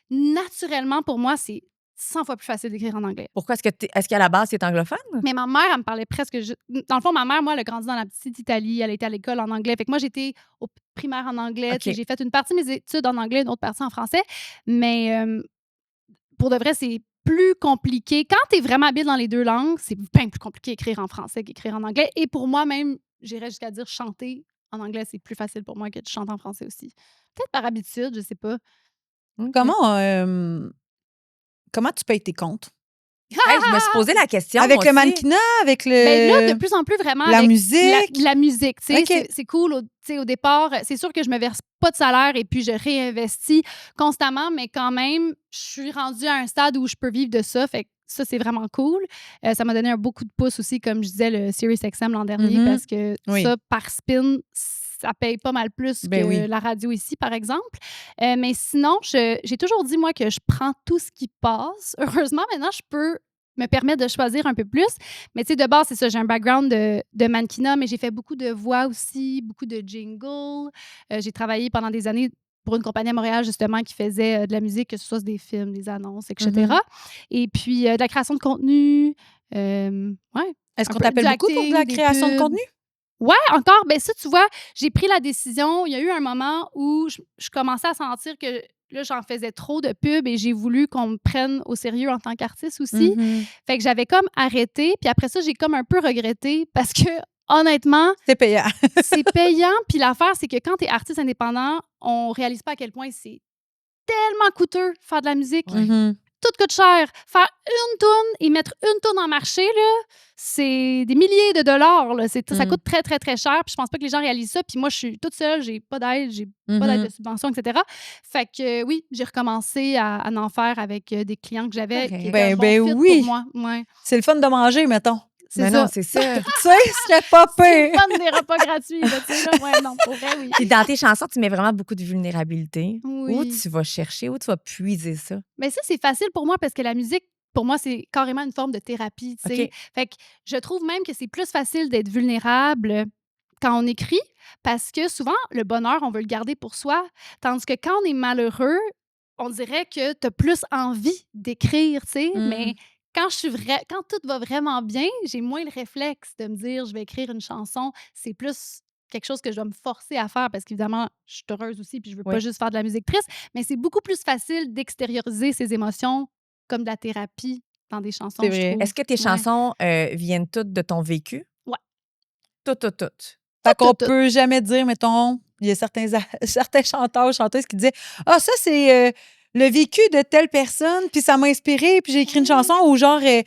naturellement, pour moi, c'est 100 fois plus facile d'écrire en anglais. Pourquoi? Est-ce qu'à la base, c'est anglophone? Mais ma mère, elle me parlait presque... Dans le fond, ma mère, moi, elle a grandi dans la petite Italie. Elle était à l'école en anglais. Fait que moi, j'étais au primaire en anglais. J'ai fait une partie de mes études en anglais, une autre partie en français. Mais pour de vrai, c'est plus compliqué. Quand tu es vraiment habile dans les deux langues, c'est bien plus compliqué d'écrire en français qu'écrire en anglais. Et pour moi, même, j'irais jusqu'à dire chanter en anglais, c'est plus facile pour moi que de chanter en français aussi. Peut-être par habitude, je sais pas. Comment tu payes tes comptes? Je me suis posé la question. Avec le mannequinat, avec le. Ben là, de plus en plus vraiment. La avec musique. La musique. Okay. C'est cool. Au départ, c'est sûr que je me verse pas de salaire et puis je réinvestis constamment, mais quand même, je suis rendue à un stade où je peux vivre de ça. Fait que ça, c'est vraiment cool. Ça m'a donné un beau coup de pouce aussi, comme je disais, le SiriusXM l'an dernier, parce que ça, par spin, ça paye pas mal plus que la radio ici, par exemple. Mais sinon, j'ai toujours dit, moi, que je prends tout ce qui passe. Heureusement, maintenant, je peux me permettre de choisir un peu plus. Mais tu sais, de base, c'est ça, j'ai un background de mannequinat, mais j'ai fait beaucoup de voix aussi, beaucoup de jingles. J'ai travaillé pendant des années pour une compagnie à Montréal, justement, qui faisait de la musique, que ce soit des films, des annonces, etc. Et puis, de la création de contenu. Est-ce qu'on t'appelle beaucoup pour de la création de contenu? Ouais, encore. Ben ça, tu vois, j'ai pris la décision. Il y a eu un moment où je commençais à sentir que là, j'en faisais trop de pubs et j'ai voulu qu'on me prenne au sérieux en tant qu'artiste aussi. Fait que j'avais comme arrêté. Puis après ça, j'ai comme un peu regretté parce que, honnêtement... C'est payant. C'est payant. Puis l'affaire, c'est que quand t'es artiste indépendant, on réalise pas à quel point c'est tellement coûteux faire de la musique. Tout coûte cher. Faire une toune et mettre une toune en marché, là, c'est des milliers de dollars. Là. Ça coûte très, très, très cher. Puis je pense pas que les gens réalisent ça. Puis moi, je suis toute seule. J'ai pas d'aide. J'ai pas d'aide de subvention, etc. Fait que oui, j'ai recommencé à en faire avec des clients que j'avais. Qui étaient un bon fit pour moi. Ouais. C'est le fun de manger, mettons. C'est ça. Non, c'est ça. Tu sais, ce serait pas pire. C'est le fun des repas gratuits. Là, tu sais, là. Ouais, non, pour vrai, oui. Et dans tes chansons, tu mets vraiment beaucoup de vulnérabilité. Oui. Où tu vas chercher, où tu vas puiser ça? Mais ça, c'est facile pour moi parce que la musique, pour moi, c'est carrément une forme de thérapie. Tu sais. Fait que je trouve même que c'est plus facile d'être vulnérable quand on écrit parce que souvent, le bonheur, on veut le garder pour soi. Tandis que quand on est malheureux, on dirait que tu as plus envie d'écrire, tu sais. Mais quand tout va vraiment bien, j'ai moins le réflexe de me dire je vais écrire une chanson. C'est plus quelque chose que je dois me forcer à faire parce qu'évidemment, je suis heureuse aussi puis je veux pas juste faire de la musique triste, mais c'est beaucoup plus facile d'extérioriser ses émotions comme de la thérapie dans des chansons, C'est vrai. je trouve. Est-ce que tes chansons viennent toutes de ton vécu? Ouais. Toutes. Fait qu'on peut jamais dire, mettons, il y a certains chanteurs, chanteuses qui disaient « Ah, ça, c'est... le vécu de telle personne, puis ça m'a inspiré, puis j'ai écrit une chanson ou genre... J'ai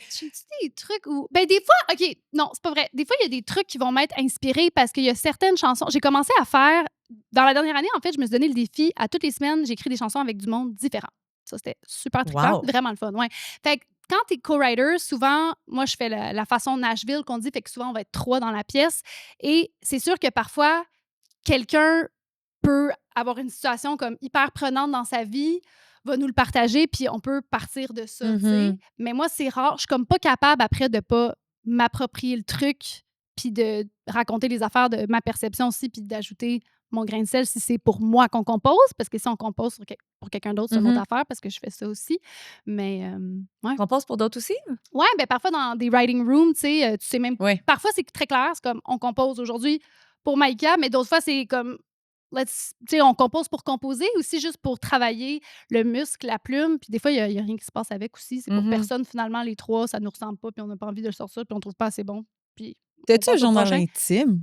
des trucs où... Ben des fois, OK, non, c'est pas vrai. Des fois, il y a des trucs qui vont m'être inspirés parce qu'il y a certaines chansons... J'ai commencé à faire... Dans la dernière année, en fait, je me suis donné le défi. À toutes les semaines, j'écris des chansons avec du monde différent. Ça, c'était super trippant. Vraiment le fun, ouais. Fait que quand t'es co-writer, souvent, moi, je fais la façon Nashville qu'on dit, fait que souvent, on va être 3 dans la pièce. Et c'est sûr que parfois, quelqu'un peut avoir une situation comme hyper prenante dans sa vie, va nous le partager, puis on peut partir de ça, tu sais. Mais moi, c'est rare. Je suis comme pas capable, après, de pas m'approprier le truc, puis de raconter les affaires de ma perception aussi, puis d'ajouter mon grain de sel si c'est pour moi qu'on compose, parce que si on compose pour quelqu'un d'autre, c'est une autre affaire, parce que je fais ça aussi. Mais, ouais. Tu composes pour d'autres aussi? Ouais, ben parfois dans des writing rooms, tu sais même... Parfois, c'est très clair, c'est comme, on compose aujourd'hui pour Maïka, mais d'autres fois, c'est comme... on compose pour composer, aussi juste pour travailler le muscle, la plume. Puis des fois, il y a rien qui se passe avec aussi. C'est pour personne, finalement, les trois, ça nous ressemble pas, puis on n'a pas envie de le sortir, puis on trouve pas assez bon. Puis t'as-tu un journal intime?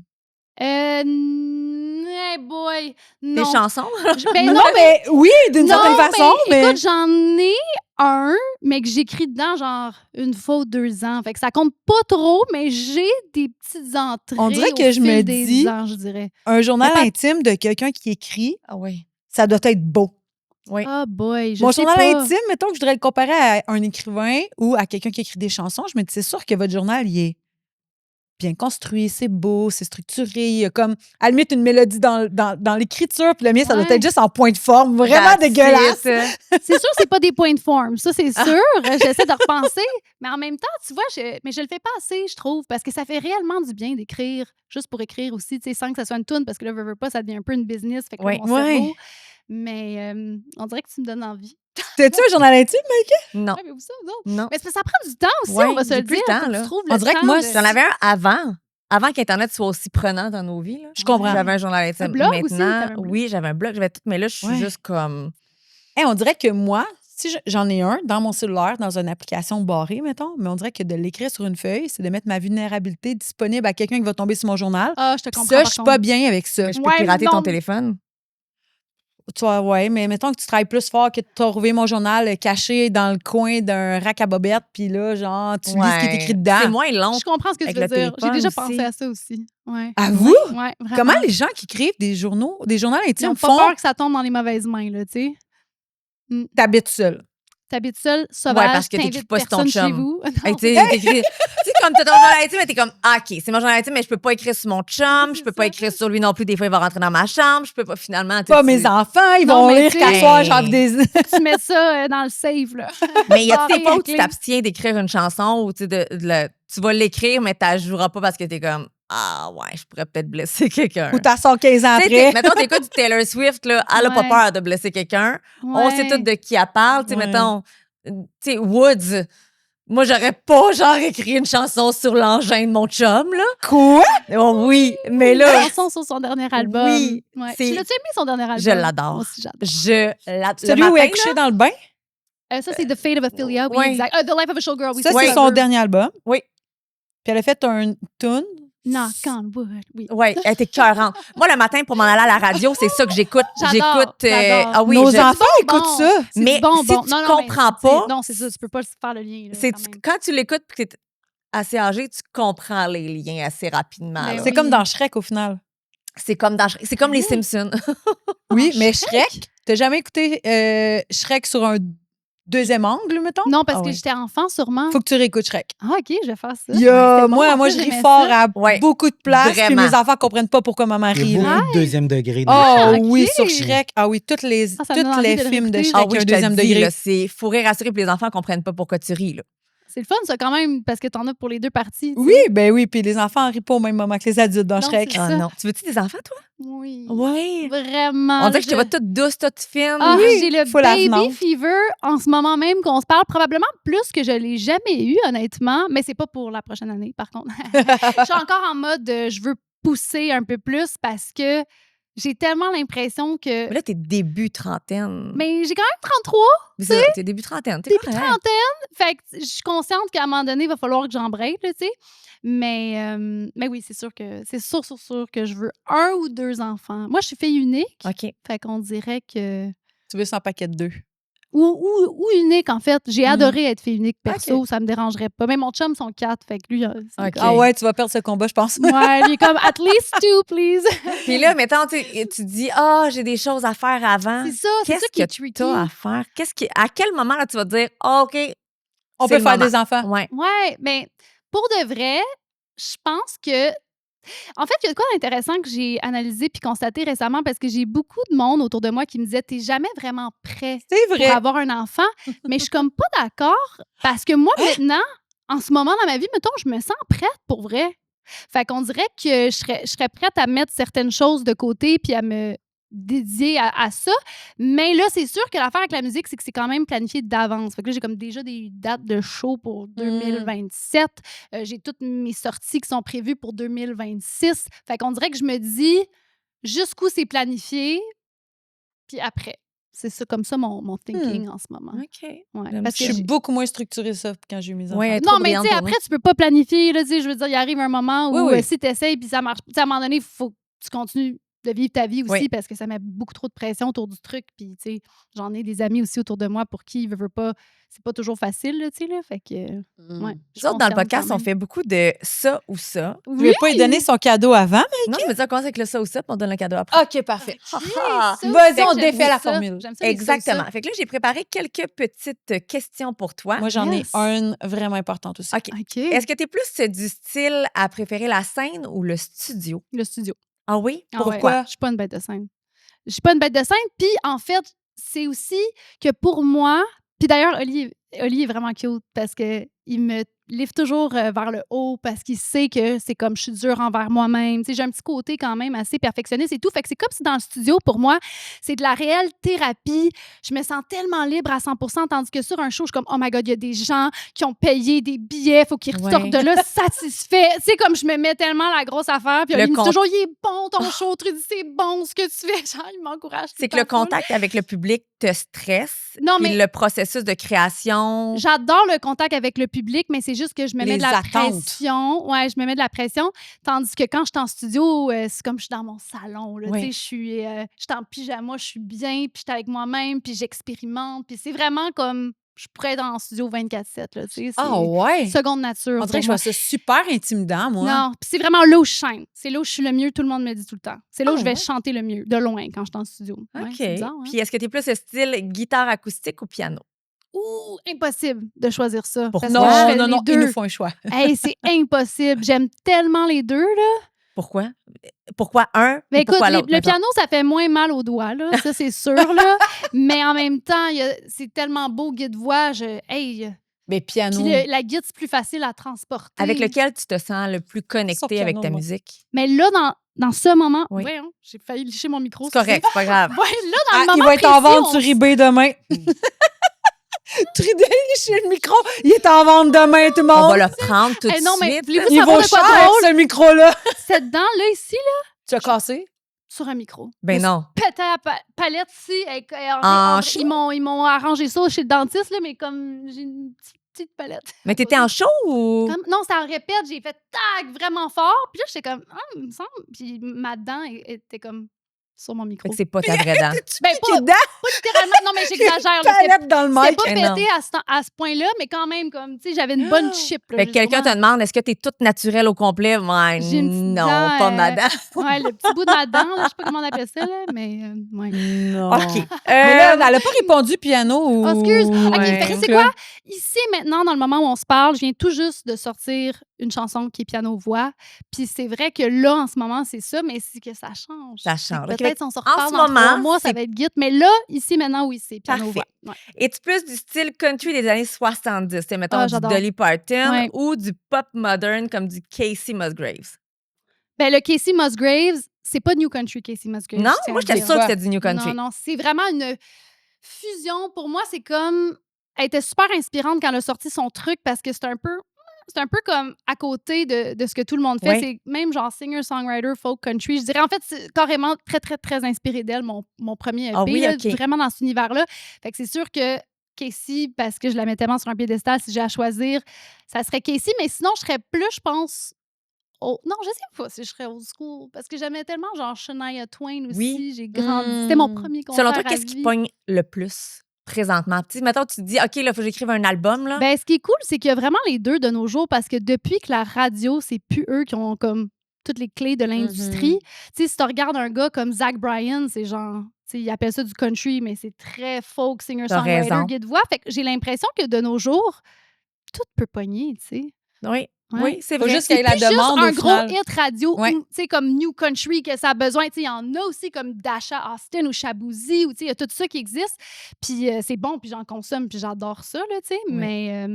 Hey boy, non. Des chansons? Non, mais oui, d'une certaine façon. Mais... Écoute, j'en ai un, mais que j'écris dedans genre 1 fois ou 2 ans. Fait que ça compte pas trop, mais j'ai des petites entrées. On dirait que je me dis, je dirais. Un journal intime de quelqu'un qui écrit, ça doit être beau. Oui. Oh boy, Mon journal intime, mettons que je voudrais le comparer à un écrivain ou à quelqu'un qui écrit des chansons, je me dis, c'est sûr que votre journal, il est bien construit, c'est beau, c'est structuré. Il y a comme, à la limite, une mélodie dans l'écriture, puis le mien, ça doit être juste en point de forme, vraiment dégueulasse. C'est sûr, c'est pas des points de forme, ça, c'est sûr. J'essaie de repenser, mais en même temps, tu vois, mais je le fais pas assez, je trouve, parce que ça fait réellement du bien d'écrire, juste pour écrire aussi, tu sais, sans que ça soit une toune, parce que là, veux pas, ça devient un peu une business, fait que là, mon cerveau... Mais on dirait que tu me donnes envie. T'as-tu un journal intime, Maïka? Non. Ouais, mais ça, non. Mais ça prend du temps aussi, on va se le dire. On dirait que moi, j'en avais un avant qu'Internet soit aussi prenant dans nos vies. Là. Je comprends. J'avais un journal intime. Un blog maintenant, aussi, oui, j'avais un blog, j'avais tout, mais là, je suis juste comme... On dirait que moi, si j'en ai un dans mon cellulaire, dans une application barrée, mettons, mais on dirait que de l'écrire sur une feuille, c'est de mettre ma vulnérabilité disponible à quelqu'un qui va tomber sur mon journal. Ah, je te comprends. Ça, je suis pas bien avec ça. Mais je peux pirater ton téléphone. Tu vois, ouais, mais mettons que tu travailles plus fort que de trouver mon journal caché dans le coin d'un rack à bobettes, puis là, genre, tu lis ce qui est écrit dedans. C'est moins long. Je comprends ce que tu veux dire. J'ai déjà pensé à ça aussi. Ouais. À vous? Ouais, vraiment. Comment les gens qui écrivent des journaux intimes Ils ont pas peur que ça tombe dans les mauvaises mains, là, tu sais. T'habites seul. T'habites seul, sauvage, parce que t'écris pas sur ton chum. Chez vous. Tu sais, comme t'as ton journal intime, mais t'es comme, OK, c'est mon journal intime, mais je peux pas écrire sur mon chum, je peux pas écrire sur lui non plus. Des fois, il va rentrer dans ma chambre, je peux pas finalement. Pas mes enfants, ils vont lire qu'à soir, j'en des. Tu mets ça dans le save, là. Mais il y a des fois où tu t'abstiens d'écrire une chanson ou tu vas l'écrire, mais tu joueras pas parce que t'es comme, ah ouais, je pourrais peut-être blesser quelqu'un. Ou t'as 115 ans après. Mettons, t'écoutes du Taylor Swift, là, elle a pas peur de blesser quelqu'un. On sait tout de qui elle parle. Mettons, tu sais, Woods. Moi, j'aurais pas, genre, écrit une chanson sur l'engin de mon chum, là. Quoi? Oh, oui, mais là... Une chanson sur son dernier album. Oui. Ouais. Tu l'as-tu aimé, son dernier album? Je l'adore. Moi aussi, j'adore. Je l'adore. Celui où elle est couchée dans le bain? Ça, c'est The Fate of Ophelia. Oui, exact. The Life of a Showgirl. Oui, ça, c'est son dernier album. Oui. Puis elle a fait un tune. Knock on wood. Oui. Oui, elle était cœurante. Moi, le matin, pour m'en aller à la radio, c'est ça que j'écoute. J'adore. Ah oui, nos enfants écoutent ça. Mais si tu comprends pas... Non, c'est ça, tu peux pas faire le lien. Là, quand tu l'écoutes et que tu es assez âgé, tu comprends les liens assez rapidement. C'est comme dans Shrek, au final. C'est comme les Simpsons. Oui, mais Shrek, t'as jamais écouté Shrek sur un deuxième angle, mettons? Non, parce que j'étais enfant, sûrement. Faut que tu réécoutes Shrek. Ah, OK, je vais faire ça. Moi, je ris fort à beaucoup de places, puis mes enfants comprennent pas pourquoi maman rit. Il y a beaucoup de deuxième degré. Oh oui, sur Shrek. Ah oui, tous les films de Shrek, il y a un deuxième degré. Il faut rire rassurer, puis les enfants comprennent pas pourquoi tu ris, là. C'est le fun, ça, quand même, parce que t'en as pour les deux parties. Oui, ben oui, puis les enfants rient pas au même moment que les adultes dans Shrek. Ah non. Tu veux-tu des enfants, toi? Oui. Oui. Vraiment. On dirait que je te vois toute douce, toute fine. Ah, oui, j'ai le baby fever en ce moment même qu'on se parle, probablement plus que je l'ai jamais eu, honnêtement, mais c'est pas pour la prochaine année, par contre. Je suis encore en mode je veux pousser un peu plus parce que j'ai tellement l'impression que... Mais là, t'es début trentaine. Mais j'ai quand même 33, tu sais. T'es début trentaine. Début trentaine. Fait que je suis consciente qu'à un moment donné, il va falloir que j'embraye, tu sais. Mais oui, c'est sûr que je veux 1 ou 2 enfants. Moi, je suis fille unique. OK. Fait qu'on dirait que... Tu veux 100 paquets de 2. Ou unique, en fait. J'ai adoré être fille unique, perso. Ça me dérangerait pas. Mais mon chum, sont 4. Fait que lui... Ah ouais, tu vas perdre ce combat, je pense. Ouais, lui, comme, at least 2, please. Puis là, mettons, tu dis, j'ai des choses à faire avant. C'est ça, c'est ça qui est tricky. Qu'est-ce que tu as à faire? À quel moment, là, tu vas te dire, OK, on peut faire des enfants? Ouais. Ouais, mais pour de vrai, je pense que... En fait, il y a de quoi d'intéressant que j'ai analysé puis constaté récemment parce que j'ai beaucoup de monde autour de moi qui me disait « T'es jamais vraiment prêt pour avoir un enfant. » Mais je suis comme pas d'accord parce que moi, maintenant, en ce moment dans ma vie, mettons, je me sens prête pour vrai. Fait qu'on dirait que je serais prête à mettre certaines choses de côté puis à me dédier à ça. Mais là, c'est sûr que l'affaire avec la musique, c'est que c'est quand même planifié d'avance. Fait que là, j'ai comme déjà des dates de show pour 2027. J'ai toutes mes sorties qui sont prévues pour 2026. Fait qu'on dirait que je me dis, jusqu'où c'est planifié, puis après. C'est ça, comme ça mon thinking en ce moment. OK. Ouais, parce que je suis beaucoup moins structurée ça quand j'ai eu mes enfants. Non, mais tu sais, après, tu peux pas planifier. Là, je veux dire, il arrive un moment où si tu essayes puis ça marche, à un moment donné, il faut que tu continues de vivre ta vie aussi parce que ça met beaucoup trop de pression autour du truc. Puis, tu sais, j'en ai des amis aussi autour de moi pour qui veut pas. C'est pas toujours facile, là, tu sais, là. Fait que, nous autres, dans le podcast, on fait beaucoup de ça ou ça. Oui. Tu veux pas lui donner son cadeau avant, Maïka? Non, je veux dire, on commence avec le ça ou ça, puis on donne le cadeau après. OK, parfait. Vas-y, on défait la formule. Exactement. Fait que là, j'ai préparé quelques petites questions pour toi. Moi, j'en ai une vraiment importante aussi. OK. Est-ce que tu es plus du style à préférer la scène ou le studio? Le studio. Ah oui? Pourquoi? Je suis pas une bête de scène. Je suis pas une bête de scène. Puis, en fait, c'est aussi que pour moi... Puis d'ailleurs, Oli est vraiment cute parce qu'il me livre toujours vers le haut parce qu'il sait que c'est comme je suis dure envers moi-même. Tu sais, j'ai un petit côté quand même assez perfectionniste et tout. Fait que c'est comme si dans le studio, pour moi, c'est de la réelle thérapie. Je me sens tellement libre à 100%, tandis que sur un show, je suis comme, oh my God, il y a des gens qui ont payé des billets, faut qu'ils ressortent de là satisfaits. Tu sais, comme je me mets tellement la grosse affaire. Puis il me dit toujours, il est bon ton show, Trudy, c'est bon ce que tu fais. Genre, il m'encourage. C'est que le contact avec le public te stresse. Non, mais le processus de création. J'adore le contact avec le public, mais c'est juste que je me mets de la pression. Ouais, je me mets de la pression. Tandis que quand je suis en studio, c'est comme je suis dans mon salon. Là, je suis en pyjama, je suis bien, puis je suis avec moi-même, puis j'expérimente. Puis c'est vraiment comme... Je pourrais être en studio 24/7. Là, seconde nature. On dirait que je vois ça super intimidant, moi. Non, puis c'est vraiment là où je chaîne. C'est là où je suis le mieux, tout le monde me dit tout le temps. C'est là où je vais chanter le mieux, de loin, quand je suis en studio. OK. Bizarre, hein? Puis est-ce que tu es plus le style guitare acoustique ou piano? Ouh, impossible de choisir ça. Non, ils nous font un choix. Hey, c'est impossible. J'aime tellement les deux, là. Pourquoi? Pourquoi un et écoute, pourquoi l'autre? Le piano, ça fait moins mal aux doigts, là. Ça, c'est sûr, là. Mais en même temps, c'est tellement beau, guide-voix. Mais piano. Puis la guide, c'est plus facile à transporter. Avec lequel tu te sens le plus connecté avec ta musique? Mais là, dans ce moment... Oui, hein, j'ai failli licher mon micro. C'est correct, c'est pas grave. Ouais, là, dans le moment il va être en vente sur eBay demain. Trudy, chez le micro, il est en vente demain, tout le monde. On va le prendre tout de suite. Mais il vaut cher, ce micro-là. Cette dent-là, ici, là... Tu as cassé? Sur un micro. Ben non. Pété à la palette ici. Ils m'ont arrangé ça chez le dentiste, là, mais comme j'ai une petite palette. Mais t'étais en show ou? Non, c'était en répète. J'ai fait tac vraiment fort. Puis là, j'étais comme, il me semble. Puis ma dent était comme sur mon micro. C'est pas ta vraie dent. Ben, pas littéralement. Non, mais j'exagère. Palette dans le mic. C'était pas pété à ce point-là, mais quand même, comme, tu sais, j'avais une bonne chip. Là, fait que quelqu'un te demande, est-ce que t'es toute naturelle au complet? Ouais, non, pas ma dent. Ouais, le petit bout de ma dent, là, je sais pas comment on appelle ça, là, mais ouais. Non. OK. Mais là, elle a pas répondu piano ou... Oh, excuse. OK, c'est quoi? Ici, maintenant, dans le moment où on se parle, je viens tout juste de sortir une chanson qui est piano-voix. Puis c'est vrai que là, en ce moment, c'est ça, mais c'est que ça change. Ça change. Peut-être si on se reparle dans 3 mois, ça va être guide. Mais là, ici, maintenant, oui, c'est piano-voix. Ouais. Es-tu plus du style country des années 70? C'est, mettons, du Dolly Parton ou du pop moderne comme du Casey Musgraves? Ben, le Casey Musgraves, c'est pas New Country Casey Musgraves. Non? Moi, j'étais sûre que c'était du New Country. Non, c'est vraiment une fusion. Pour moi, c'est comme... Elle était super inspirante quand elle a sorti son truc parce que c'est un peu comme à côté de ce que tout le monde fait. C'est même genre singer-songwriter, folk country. Je dirais en fait, c'est carrément très, très, très inspiré d'elle, mon premier EP. Vraiment dans cet univers-là. Fait que c'est sûr que Casey, parce que je la mets tellement sur un piédestal, si j'ai à choisir, ça serait Casey. Mais sinon, je serais plus, je pense... non, je sais pas si je serais old school. Parce que j'aimais tellement genre Shania Twain aussi. Oui. J'ai grandi. C'était mon premier concert. Selon toi, qu'est-ce qui pogne le plus présentement? Mettons, tu te dis, OK, là, il faut que j'écrive un album. Là. Ben, ce qui est cool, c'est qu'il y a vraiment les deux de nos jours parce que depuis que la radio, c'est plus eux qui ont comme toutes les clés de l'industrie. Tu sais, si tu regardes un gars comme Zach Bryan, c'est genre... Il appelle ça du country, mais c'est très folk, singer-songwriter, guide-voix. Fait que j'ai l'impression que de nos jours, tout peut pogner, tu sais. Oui. Oui, c'est vrai. Faut juste qu'il y ait la demande juste un gros hit radio, tu sais, comme New Country, que ça a besoin. Tu sais, il y en a aussi comme Dasha Austin ou Shaboozey, ou tu sais, il y a tout ça qui existe. Puis c'est bon, puis j'en consomme, puis j'adore ça, là, tu sais. Mais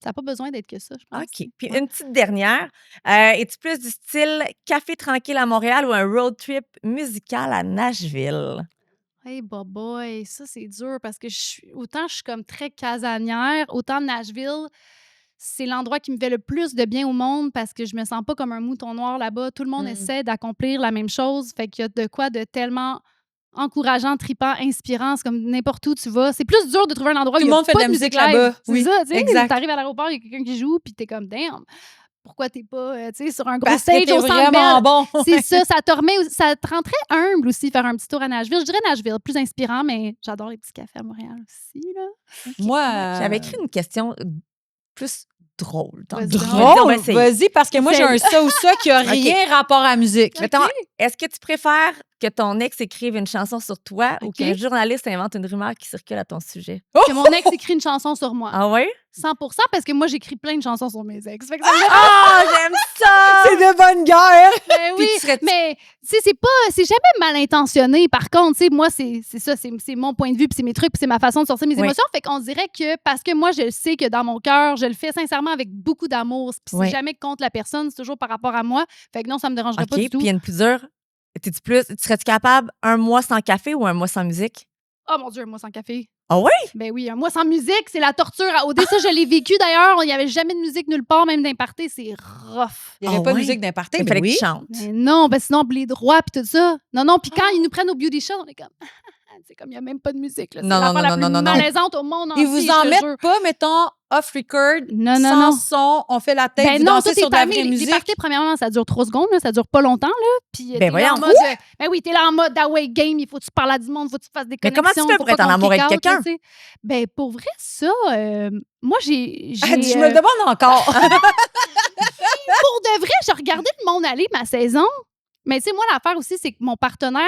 ça n'a pas besoin d'être que ça, je pense. OK. Puis une petite dernière. Es-tu plus du style café tranquille à Montréal ou un road trip musical à Nashville? Hey, boy, ça, c'est dur parce que autant je suis comme très casanière, autant Nashville... c'est l'endroit qui me fait le plus de bien au monde parce que je me sens pas comme un mouton noir là-bas. Tout le monde essaie d'accomplir la même chose. Fait qu'il y a de quoi de tellement encourageant, trippant, inspirant. C'est comme n'importe où tu vas. C'est plus dur de trouver un endroit où il y a pas de musique là-bas. C'est ça, tu sais. T'arrives à l'aéroport, il y a quelqu'un qui joue, puis t'es comme, damn. Pourquoi t'es pas sur un gros stage au Centre Bell? Bon. C'est ça te rend très humble aussi, faire un petit tour à Nashville. Je dirais Nashville, plus inspirant, mais j'adore les petits cafés à Montréal aussi. Là. Okay. Moi, j'avais écrit une question plus drôle. Drôle? Vas-y, parce que moi, j'ai un ça ou ça qui n'a rien rapport à la musique. Mettons, est-ce que tu préfères que ton ex écrive une chanson sur toi ou qu'un journaliste invente une rumeur qui circule à ton sujet? Que mon ex écrit une chanson sur moi. Ah oui? 100%, parce que moi, j'écris plein de chansons sur mes ex. Fait que j'aime ça! C'est de bonne guerre! Ben oui, mais c'est jamais mal intentionné. Par contre, moi, c'est ça, c'est mon point de vue, puis c'est mes trucs, puis c'est ma façon de sortir mes émotions. Fait qu'on dirait que, parce que moi, je sais que dans mon cœur, je le fais sincèrement avec beaucoup d'amour. Puis c'est jamais contre la personne, c'est toujours par rapport à moi. Fait que non, ça me dérangerait pas du tout. Puis il y a une plus dure. Serais-tu capable un mois sans café ou un mois sans musique? Oh mon Dieu, un mois sans café. Ah oui? Ben oui, un mois sans musique, c'est la torture. Au début, ça, je l'ai vécu d'ailleurs. Il n'y avait jamais de musique nulle part, même d'imparté. C'est rough. Il n'y avait pas de musique d'imparté, mais fallait que tu chantes. Mais non, sinon, les droits puis tout ça. Non, puis quand ils nous prennent au beauty show, on est comme... C'est comme il n'y a même pas de musique. Là. C'est l'affaire la plus malaisante au monde entier. Ils vous en mettent pas, mettons, off-record, sans son, on fait la tête, vous dansez sur de la vraie musique. Les parties, premièrement, ça dure 3 secondes, là, ça dure pas longtemps. Là, puis ben voyons. Ben oui, t'es là en mode away game, il faut que tu parles à du monde, il faut que tu fasses des connexions. Mais comment tu fais pour être en amour avec quelqu'un? Ben pour vrai, ça, moi, j'ai je me le demande encore. Pour de vrai, j'ai regardé le monde aller ma saison. Mais tu sais, moi, l'affaire aussi, c'est que mon partenaire,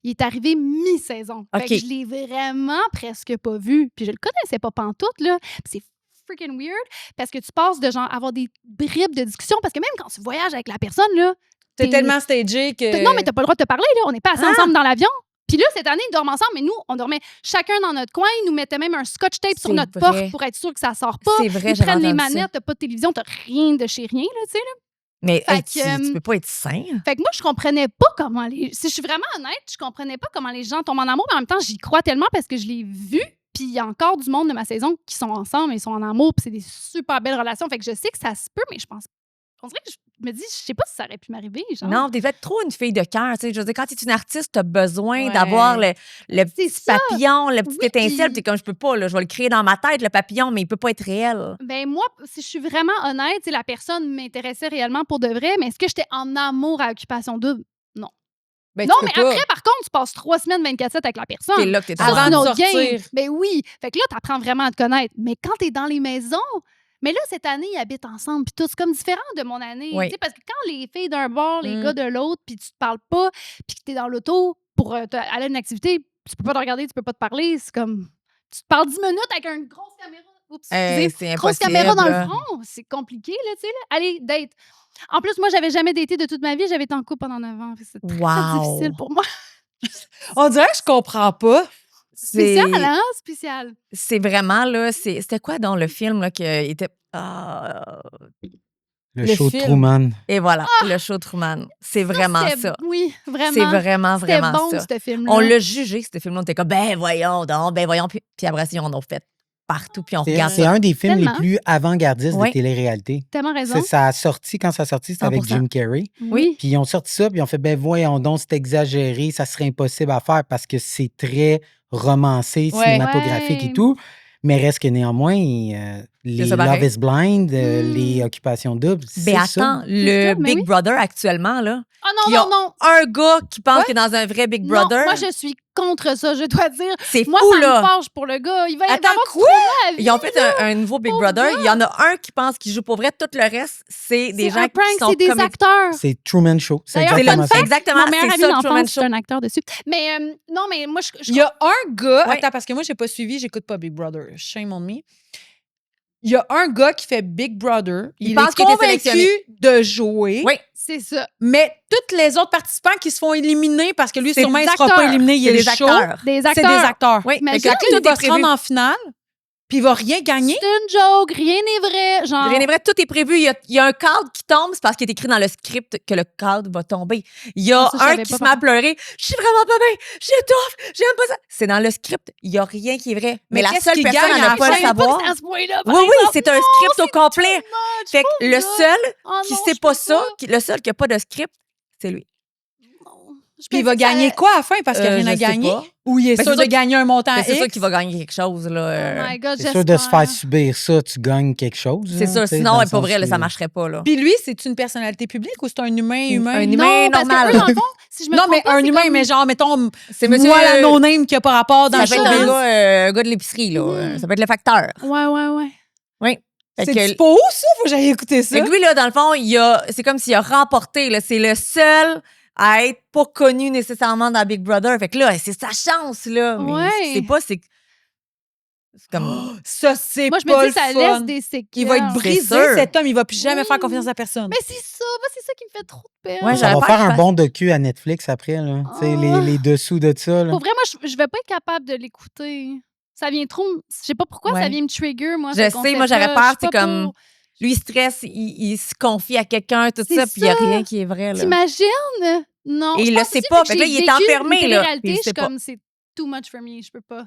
il est arrivé mi-saison. Fait que je l'ai vraiment presque pas vu. Puis je le connaissais pas pantoute, là. Puis c'est freaking weird parce que tu passes de genre avoir des bribes de discussion parce que même quand tu voyages avec la personne, là... T'es tellement stagé que... Non, mais t'as pas le droit de te parler, là. On n'est pas assis ensemble dans l'avion. Puis là, cette année, ils dorment ensemble, mais nous, on dormait chacun dans notre coin. Ils nous mettaient même un scotch tape sur notre porte pour être sûr que ça sort pas. C'est vrai, ils prennent les manettes, t'as pas de télévision, t'as rien de chez rien, là, tu sais, là. Mais tu peux pas être sain. Fait que moi, je comprenais pas comment Si je suis vraiment honnête, je comprenais pas comment les gens tombent en amour, mais en même temps, j'y crois tellement parce que je l'ai vu. Puis il y a encore du monde de ma saison qui sont ensemble, ils sont en amour, puis c'est des super belles relations. Fait que je sais que ça se peut, mais je pense. On dirait que je me dis, je sais pas si ça aurait pu m'arriver. Genre. Non, t'es peut-être trop une fille de cœur. Je veux dire, quand t'es une artiste, t'as besoin d'avoir le petit papillon, le petit étincelle. T'es comme, je peux pas, là, je vais le créer dans ma tête, le papillon, mais il peut pas être réel. Ben moi, si je suis vraiment honnête, la personne m'intéressait réellement pour de vrai, mais est-ce que j'étais en amour à Occupation Double? Non. Ben, non, mais après, par contre, tu passes 3 semaines 24/7 avec la personne. T'es là que t'es avant de sortir. Game. Ben oui. Fait que là, t'apprends vraiment à te connaître. Mais quand t'es dans les maisons... Mais là, cette année, ils habitent ensemble, puis tout. C'est comme différent de mon année. Oui. Parce que quand les filles d'un bord, les gars de l'autre, puis tu te parles pas, puis que t'es dans l'auto pour aller à une activité, tu peux pas te regarder, tu peux pas te parler. C'est comme... Tu te parles 10 minutes avec une grosse caméra. Oups, c'est grosse caméra dans le front. C'est compliqué, là, tu sais. Allez, date. En plus, moi, j'avais jamais daté de toute ma vie. J'avais été en couple pendant 9 ans. C'est très difficile pour moi. On dirait que je comprends pas. Spécial, hein? Spécial. C'est vraiment, là, c'était quoi dans le film, là, qui était... Le show Truman. Et voilà, le show Truman. C'est vraiment ça. Oui, vraiment. C'est vraiment bon, ça. Ce film-là. On l'a jugé, ce film-là. On était comme, ben voyons. Puis après, ils en ont fait partout, puis on regarde ça. C'est un des films les plus avant-gardistes de télé-réalité. Tellement raison. Ça a sorti, quand ça a sorti, c'était avec Jim Carrey. Oui. Puis ils ont sorti ça, puis ils ont fait, ben voyons donc, c'est exagéré, ça serait impossible à faire parce que c'est très romancé, cinématographique et tout. Mais reste que néanmoins, les Love is Blind, les Occupations Doubles, c'est ça. Attends, le Big Brother actuellement, là. Oh non. Un gars qui pense qu'il est dans un vrai Big Brother. Non, moi, je suis contre ça, je dois dire. C'est fou, là. Moi, ça me fâche pour le gars. Il va Attends, quoi? Ils ont fait un nouveau Big Brother. Il y en a un qui pense qu'il joue pour vrai. Tout le reste, c'est des gens qui sont c'est des acteurs. C'est Truman Show. C'est exactement ça. Exactement. Mon meilleur ami d'enfance, c'est un acteur dessus. Mais non, mais moi, il y a un gars... Attends, parce que moi, j'ai pas suivi, j'écoute pas Big Brother. Shame on me. Il y a un gars qui fait Big Brother. Il pense qu'il est convaincu de jouer. Oui, c'est ça. Mais tous les autres participants qui se font éliminer parce que lui, sûrement, il ne sera pas éliminé. Il est des acteurs. Des acteurs. C'est des acteurs. Oui, mais quand il va se rendre en finale, Puis il va rien gagner? C'est une joke, rien n'est vrai. Genre... Rien n'est vrai, tout est prévu. Il y a un cadre qui tombe, c'est parce qu'il est écrit dans le script que le cadre va tomber. Il y a un qui se met à pleurer. Je suis vraiment pas bien, j'étouffe, j'aime pas ça. C'est dans le script, il y a rien qui est vrai. Mais la seule personne à ne pas le savoir. Oui, c'est un script au complet. Fait que le seul qui sait pas ça, le seul qui a pas de script, c'est lui. Puis il va gagner quoi à la fin parce qu'il n'y a rien à gagner? Ou il est sûr de gagner un montant X? C'est sûr qu'il va gagner quelque chose. Là. Oh my God, c'est sûr de se faire subir ça, tu gagnes quelque chose. C'est sûr, sinon, pour vrai, là, ça marcherait pas. Là. Puis lui, c'est une personnalité publique ou c'est un humain? Un humain normal. Eux, dans le fond, si je me non, mais pas, un humain, comme... mais genre, mettons, c'est monsieur moi, la no-name qui n'a pas rapport dans le showbiz. Ça peut être un gars de l'épicerie. Là. Ça peut être le facteur. Ouais. Oui. C'est pas où, ça? Faut que j'aille écouter ça. Lui, là, dans le fond, c'est comme s'il a remporté. Là. C'est le seul à être pas connu nécessairement dans Big Brother. Fait que là, c'est sa chance, là. Mais c'est comme... Oh, ça, c'est moi, je pas me dis que ça laisse des séquelles. Il va être brisé, cet homme. Il va plus jamais faire confiance à personne. Mais c'est ça qui me fait trop de peine. Ouais, ça va faire un bon docu à Netflix après, là. Tu sais, les dessous de ça, là. Pour vrai, moi, je vais pas être capable de l'écouter. Ça vient trop... Je sais pas pourquoi ça vient me trigger, moi. Je sais, moi, j'aurais peur, c'est comme... Lui, il stresse, il se confie à quelqu'un, tout ça, puis il n'y a rien qui est vrai. T'imagines? Non. Et il le sait pas. Fait que là, il est enfermé. Là, réalité, je suis comme, c'est too much for me. Je peux pas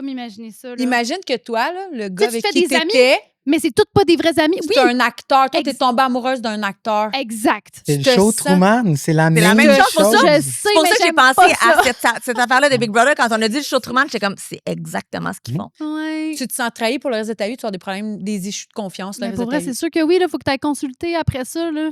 m'imaginer ça. Là. Imagine que toi, là, le gars avec qui t'étais... Mais c'est toutes pas des vrais amis. C'est un acteur. Toi, t'es tombée amoureuse d'un acteur. Exact. C'est le show Truman. C'est la même chose. C'est pour ça que j'ai pensé à cette affaire-là de Big Brother. Quand on a dit le show Truman, j'étais comme, c'est exactement ce qu'ils font. Ouais. Tu te sens trahi pour le reste de ta vie, tu as des problèmes, des issues de confiance. Mais pour vrai, c'est sûr que oui, il faut que tu ailles consulter après ça. Là.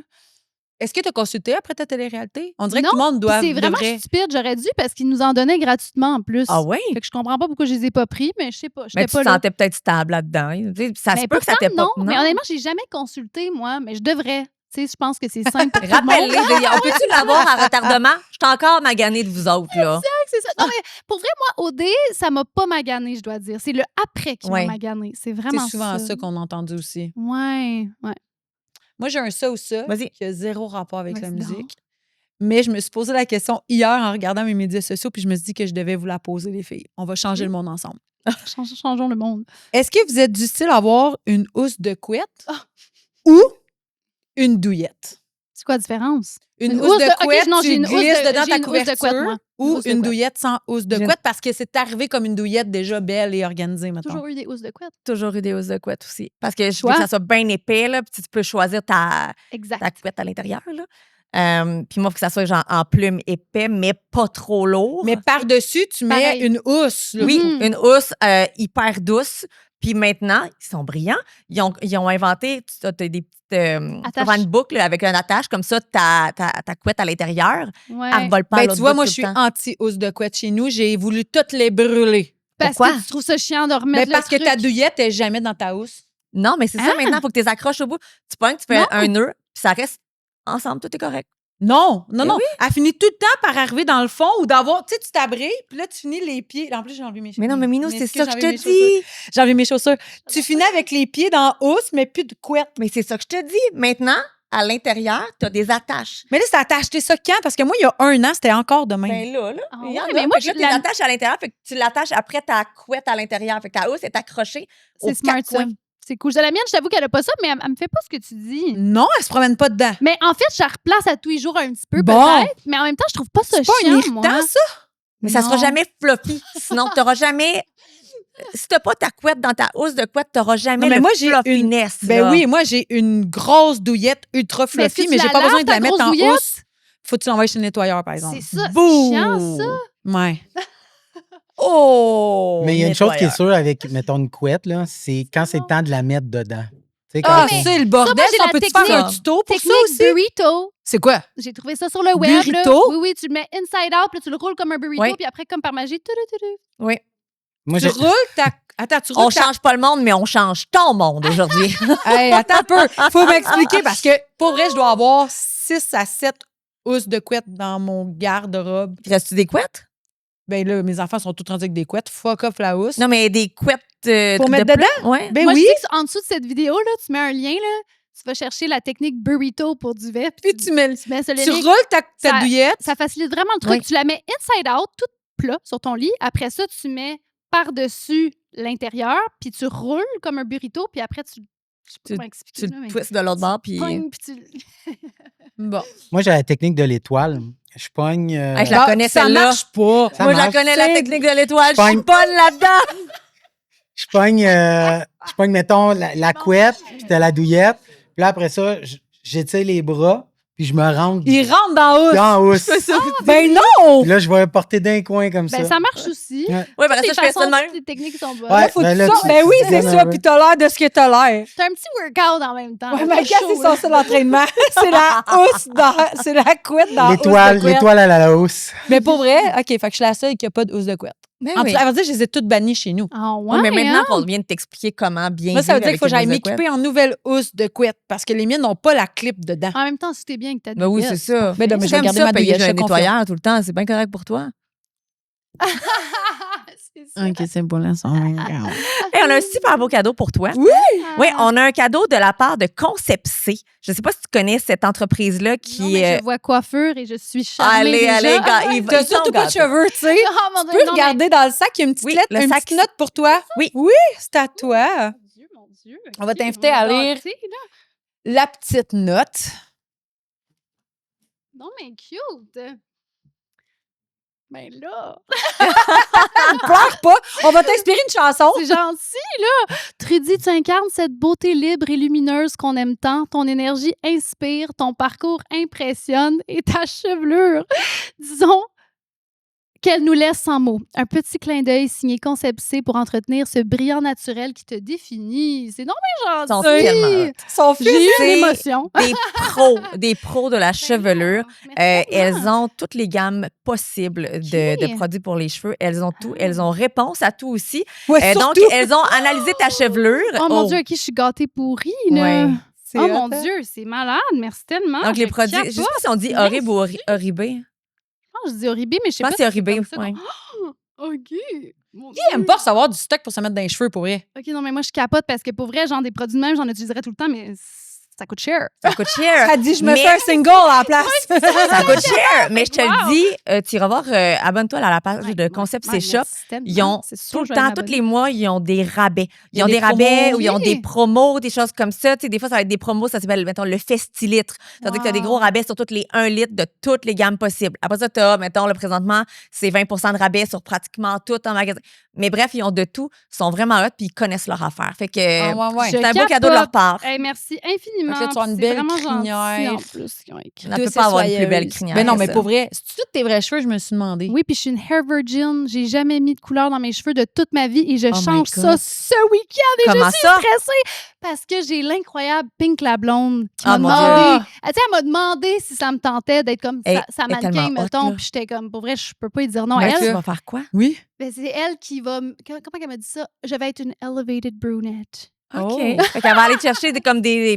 Est-ce que tu as consulté après ta télé-réalité? On dirait que tout le monde doit... c'est vraiment stupide. J'aurais dû parce qu'ils nous en donnaient gratuitement en plus. Ah oui? Fait que je comprends pas pourquoi je les ai pas pris, mais je sais pas. Mais tu te sentais peut-être stable là-dedans. Ça se peut que ça t'ait pas... Non, mais honnêtement, j'ai jamais consulté, moi, mais je devrais. Tu sais, je pense que c'est simple pour tout le monde. Rappelle-les, on peut-tu l'avoir en retardement? Je suis encore maganée de vous autres, là. C'est ça. Non, mais pour vrai, moi, OD, ça m'a pas magané, je dois dire. C'est le après qui m'a magané. C'est vraiment ça. C'est souvent ça qu'on a entendu aussi. Ouais. Moi, j'ai un ça ou ça qui a zéro rapport avec la musique. Non. Mais je me suis posé la question hier en regardant mes médias sociaux, puis je me suis dit que je devais vous la poser, les filles. On va changer le monde ensemble. Changeons le monde. Est-ce que vous êtes du style à avoir une housse de couette ou une douillette? C'est quoi la différence? Une housse de couette, tu glisses dedans ta couverture ou une douillette sans housse de couette parce que c'est arrivé comme une douillette déjà belle et organisée, maintenant. Toujours eu des housses de couette. Toujours eu des housses de couette aussi. Parce que je veux que ça soit bien épais, là, puis tu peux choisir ta couette à l'intérieur, là. Puis moi, il faut que ça soit genre en plume épais, mais pas trop lourd. Mais par-dessus, tu mets une housse. Là. Oui, une housse hyper douce. Puis maintenant, ils sont brillants. Ils ont inventé, tu as des petites une boucle avec un attache, comme ça, ta couette à l'intérieur. Ouais. Elle ne vole pas à l'autre tu vois, bout moi, tout je suis le temps. anti-housse de couette chez nous. J'ai voulu toutes les brûler. Parce que tu trouves ça chiant de remettre parce que ta douillette n'est jamais dans ta housse. Non, mais c'est ça maintenant, il faut que tu les accroches au bout. Tu pognes, tu fais un nœud, puis ça reste ensemble, tout est correct. Non. Oui. Elle finit tout le temps par arriver dans le fond ou d'avoir, tu sais, tu t'abrites, puis là, tu finis les pieds. En plus, j'ai enlevé mes chaussures. Mais non, mais Minou, c'est ça que je te dis. J'ai enlevé mes chaussures. Tu finis avec les pieds dans la housse, mais plus de couette. Mais c'est ça que je te dis. Maintenant, à l'intérieur, tu as des attaches. Mais là, t'as acheté ça quand? Parce que moi, il y a 1 an, c'était encore de même. Ben là. Ah il y en ouais, a. mais moi, tu l'attaches à l'intérieur, fait que tu l'attaches après ta couette à l'intérieur. Fait que ta housse est accrochée aux smart, quatre coins. C'est cool. La mienne, je t'avoue qu'elle a pas ça, mais elle me fait pas ce que tu dis. Non, elle se promène pas dedans. Mais en fait, je la replace à tous les jours un petit peu, Bon. peut-être. Mais en même temps, je trouve pas ça chiant, C'est pas irritant, moi. ça? Mais ça sera jamais fluffy. Sinon, tu n'auras jamais... Si tu n'as pas ta couette dans ta housse de couette, tu n'auras jamais le fluffiness. Ben oui, moi, j'ai une grosse douillette ultra fluffy, mais j'ai pas besoin de la mettre en housse. Faut que tu l'envoies chez le nettoyeur, par exemple. C'est ça, c'est chiant, ça. Ouais. Oh! Mais il y a une chose qui est sûre avec, mettons, une couette, là, c'est quand c'est le temps de la mettre dedans. C'est le bordel. Ça, on peut-tu faire un tuto pour ça aussi? Burrito. C'est quoi? J'ai trouvé ça sur le web. Burrito? Là. Oui, tu le mets inside out, puis tu le roules comme un burrito, puis après, comme par magie, Oui. Moi, tu roules ta... Attends, tu roules on change pas le monde, mais on change ton monde aujourd'hui. Hey, attends un peu. Faut m'expliquer parce que, pour vrai, je dois avoir 6 à 7 housses de couette dans mon garde-robe. Restes-tu des couettes? Ben là, mes enfants sont tous rendus avec des couettes. Fuck off la housse. Non, mais des couettes... Pour mettre dedans? Ouais. Ben moi, oui. Je sais qu'en dessous de cette vidéo-là, tu mets un lien, là. Tu vas chercher la technique burrito pour duvet. Puis tu mets ça, tu roules ta douillette. Ça facilite vraiment le truc. Oui. Tu la mets inside out, toute plat sur ton lit. Après ça, tu mets par-dessus l'intérieur, puis tu roules comme un burrito, puis après, tu le twists de l'autre bord, puis... Bon. Moi, j'ai la technique de l'étoile. Je pogne... je la connais, ça celle-là. marche pas. Moi, je la connais, la technique de l'étoile. Je suis bonne là-dedans. Je pogne, mettons, la couette, puis t'as la douillette. Puis là, après ça, j'étire les bras, puis je me rentre... Il rentre dans housse. Ben non! Puis là, je vais porter d'un coin comme ça. Ben, ça marche aussi. Oui, ben là, ça, je fais ça de même. Les techniques sont bonnes. Ouais, faut ben que là, tu Ben oui, c'est ça. Puis t'as l'air de ce que t'as l'air. C'est un petit workout en même temps. Ouais, mais qu'est-ce que c'est ça, c'est l'entraînement? C'est la housse c'est la couette dans l'étoile à la housse. Mais pour vrai, OK, fait que je suis la seule qui n'a pas de housse de couette. En plus, à vrai dire, je les ai toutes bannies chez nous. Ah ouais, oui, mais maintenant qu'on vient de t'expliquer comment bien moi, ça veut dire qu'il faut que j'aille m'équiper m'équiper en nouvelle housse de couette parce que les miennes n'ont pas la clip dedans. En même temps, si t'es bien avec ta Ben oui, c'est ça. Mais non, mais je vais garder ma payer douillette, un nettoyeur tout le temps. C'est bien correct pour toi. C'est ça. OK, c'est bon, là, ça. Hey, on a un super beau cadeau pour toi. Oui! Oui, on a un cadeau de la part de Concept C. Je ne sais pas si tu connais cette entreprise-là qui... Non, mais je vois coiffure et je suis charmée déjà. Allez, gars, T'as surtout pas de cheveux, tu sais. Oh, mon Tu Dieu, peux non, regarder dans le sac, il y a une petite Oui, lettre, le une sac. petite note pour toi. Oui. Oui, c'est à toi. Mon Dieu. On va t'inviter à lire la petite note. Non, mais cute. Ben là, Pleure pas. On va t'inspirer une chanson. c'est gentil, là. Trudy, tu incarnes cette beauté libre et lumineuse qu'on aime tant. Ton énergie inspire, ton parcours impressionne et ta chevelure, disons, qu'elle nous laisse sans mots. Un petit clin d'œil signé Concept C pour entretenir ce brillant naturel qui te définit. C'est non mais Ils sont gentil. tellement hot. Son fils. J'ai eu C'est une émotion. Des pros de la chevelure. Elles ont toutes les gammes possibles de produits pour les cheveux. Elles ont tout. Elles ont réponse à tout aussi. Ouais, Donc, surtout. elles ont analysé ta chevelure. Oh mon Dieu, à qui je suis gâtée pourrie, là. Ouais. Oh mon Dieu, c'est malade. Merci tellement. Donc, les Je produits, je ne sais pas si on dit Merci. horrible ou horribé. Je dis Oribé, mais je sais Je pas pense que c'est si horribé. comme ça Ouais. OK. Mon Qui aime pas recevoir du stock pour se mettre dans les cheveux, pour vrai? OK, non, mais moi, je capote parce que pour vrai, genre, des produits de même, j'en utiliserais tout le temps, mais ça coûte cher. Ça coûte cher. Elle dit, je me Mais- fais un single à la place. Ça coûte cher. Mais je te Wow. le dis, tu iras voir, abonne-toi à la page de Concept C Shop. Ils ont tout le temps, tous les mois, ils ont des rabais. Ils ont des rabais promos. ou ils ont Oui. des promos, des choses comme ça. Tu sais, des fois, ça va être des promos, ça s'appelle, mettons, le Festilitre. Ça veut dire que tu as des gros rabais sur toutes les 1 litre de toutes les gammes possibles. Après ça, tu as, mettons, le présentement, c'est 20 de rabais sur pratiquement tout en magasin. Mais bref, ils ont de tout, ils sont vraiment hot puis ils connaissent leur affaire. Fait que c'est un beau cadeau de leur part. Hey, merci infiniment. Fait que là, tu vas avoir une C'est belle vraiment crinière. gentil, en plus, qu'ils ont écrit. On ne peut pas avoir une plus belle crinière. Mais non, que mais ça. pour vrai, c'est tous tes vrais cheveux, je me suis demandé. Oui, puis je suis une hair virgin. J'ai jamais mis de couleur dans mes cheveux de toute ma vie et je Oh my change God. ça ce week-end et Comment je suis ça? stressée parce que j'ai l'incroyable Pink la blonde qui Ah, m'a mon demandé. Tu sais, elle m'a demandé si ça me tentait d'être comme Elle sa est mannequin, tellement hot, mettons. là. Puis j'étais comme, pour vrai, je peux pas lui dire non. Mais Elle, tu vas faire quoi? Oui. ben, c'est elle qui va. Comment elle m'a dit ça? Je vais être une elevated brunette. OK. Oh. Fait qu'elle va aller te chercher comme des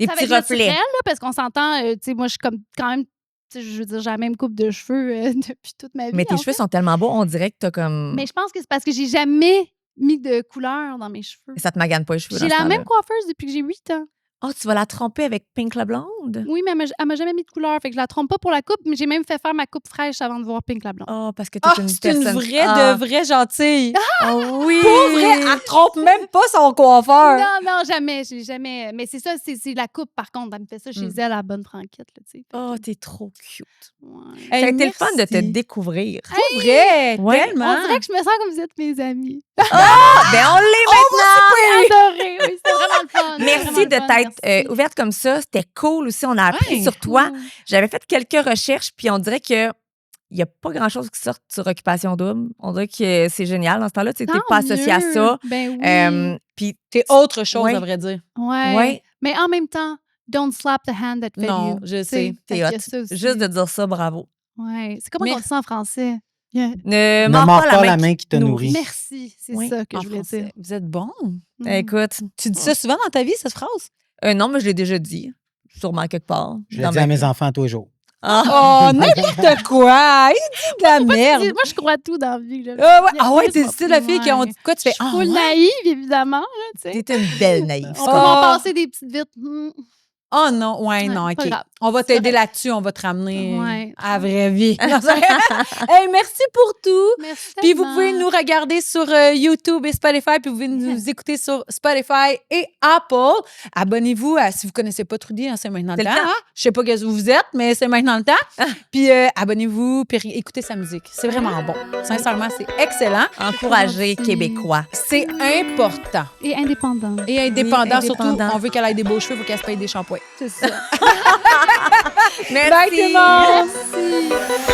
Ça va petits être reflets. naturel, là, parce qu'on s'entend, tu sais, moi, je suis comme quand même, tu sais, je veux dire, j'ai la même coupe de cheveux depuis toute ma vie. Mais tes en cheveux fait. sont tellement beaux, on dirait que t'as comme. Mais je pense que c'est parce que j'ai jamais mis de couleur dans mes cheveux. Ça te magane pas les cheveux. J'ai dans ce la même temps-là. coiffeuse depuis que j'ai 8 ans. Oh, tu vas la tromper avec Pink la blonde? Oui, mais elle m'a jamais mis de couleur. Fait que je la trompe pas pour la coupe, mais j'ai même fait faire ma coupe fraîche avant de voir Pink la blonde. Oh, parce que t'es Ah, une c'est une personne. vraie Ah. de vraie gentille. Oh oui! Pour vrai, elle trompe même pas son coiffeur. Non, jamais. J'ai jamais. Mais c'est ça, c'est la coupe, par contre. Elle me fait ça chez elle à la bonne franquette, là, tu sais. Fait Oh, que, t'es trop cute. ouais. Hey, Ça a été le fun de te merci. découvrir. Pour vrai, Ouais. tellement. On dirait que je me sens comme vous êtes mes amis. Ah, ben on l'est maintenant! Adoré. Oui, c'était vraiment le fun. Merci Vraiment le de fun, t'être merci. ouverte comme ça. C'était cool aussi. On a appris Ouais, sur toi. Cool. J'avais fait quelques recherches, puis on dirait que il n'y a pas grand-chose qui sort sur Occupation Double. On dirait que c'est génial dans ce temps-là. Tu n'es Tant pas associé à mieux. ça. Ben oui. Puis, T'es autre chose, Ouais. à vrai dire. Ouais. ouais. Mais en même temps, don't slap the hand that fed Non, you. je Tu sais. T'es fait hot. qu'il y a ça aussi. Juste de dire ça, bravo. Ouais. C'est comment on Merci. dit ça en français? Ne Ne mords mords pas la main qui te nourrit. Merci. C'est Oui, ça que En je voulais français. dire. Vous êtes bon. Mm. Écoute, Tu dis ça souvent dans ta vie, cette phrase? non, mais je l'ai déjà dit. Sûrement quelque part. Je Dans le dis à mes enfants tous les jours. Ah. Oh, n'importe quoi! Il dit de la merde. Moi, je crois tout dans la vie. Là. Ouais. Ah ouais, t'es le style de fille qui ont Ouais. dit quoi? Tu fais, Je suis ah full ouais? naïve, évidemment. Là, tu sais. T'es une belle naïve. On peut m'en passer des petites vites. Oh, Oh non, non, OK. On va t'aider là-dessus, on va te ramener à la vraie vie. Hey, merci pour tout. Merci. Puis vous pouvez nous regarder sur YouTube et Spotify, puis vous pouvez nous écouter sur Spotify et Apple. Abonnez-vous si vous ne connaissez pas Trudy, c'est maintenant le temps. Hein? Je sais pas où vous êtes, mais c'est maintenant le temps. Puis abonnez-vous, puis écoutez sa musique. C'est vraiment bon. Sincèrement, c'est excellent. Encourager Québécois. C'est important. Et indépendant. Et indépendant, surtout. On veut qu'elle ait des beaux cheveux, il faut qu'elle se paye des shampoings. C'est ça. Merci. Bye tout le monde. Merci.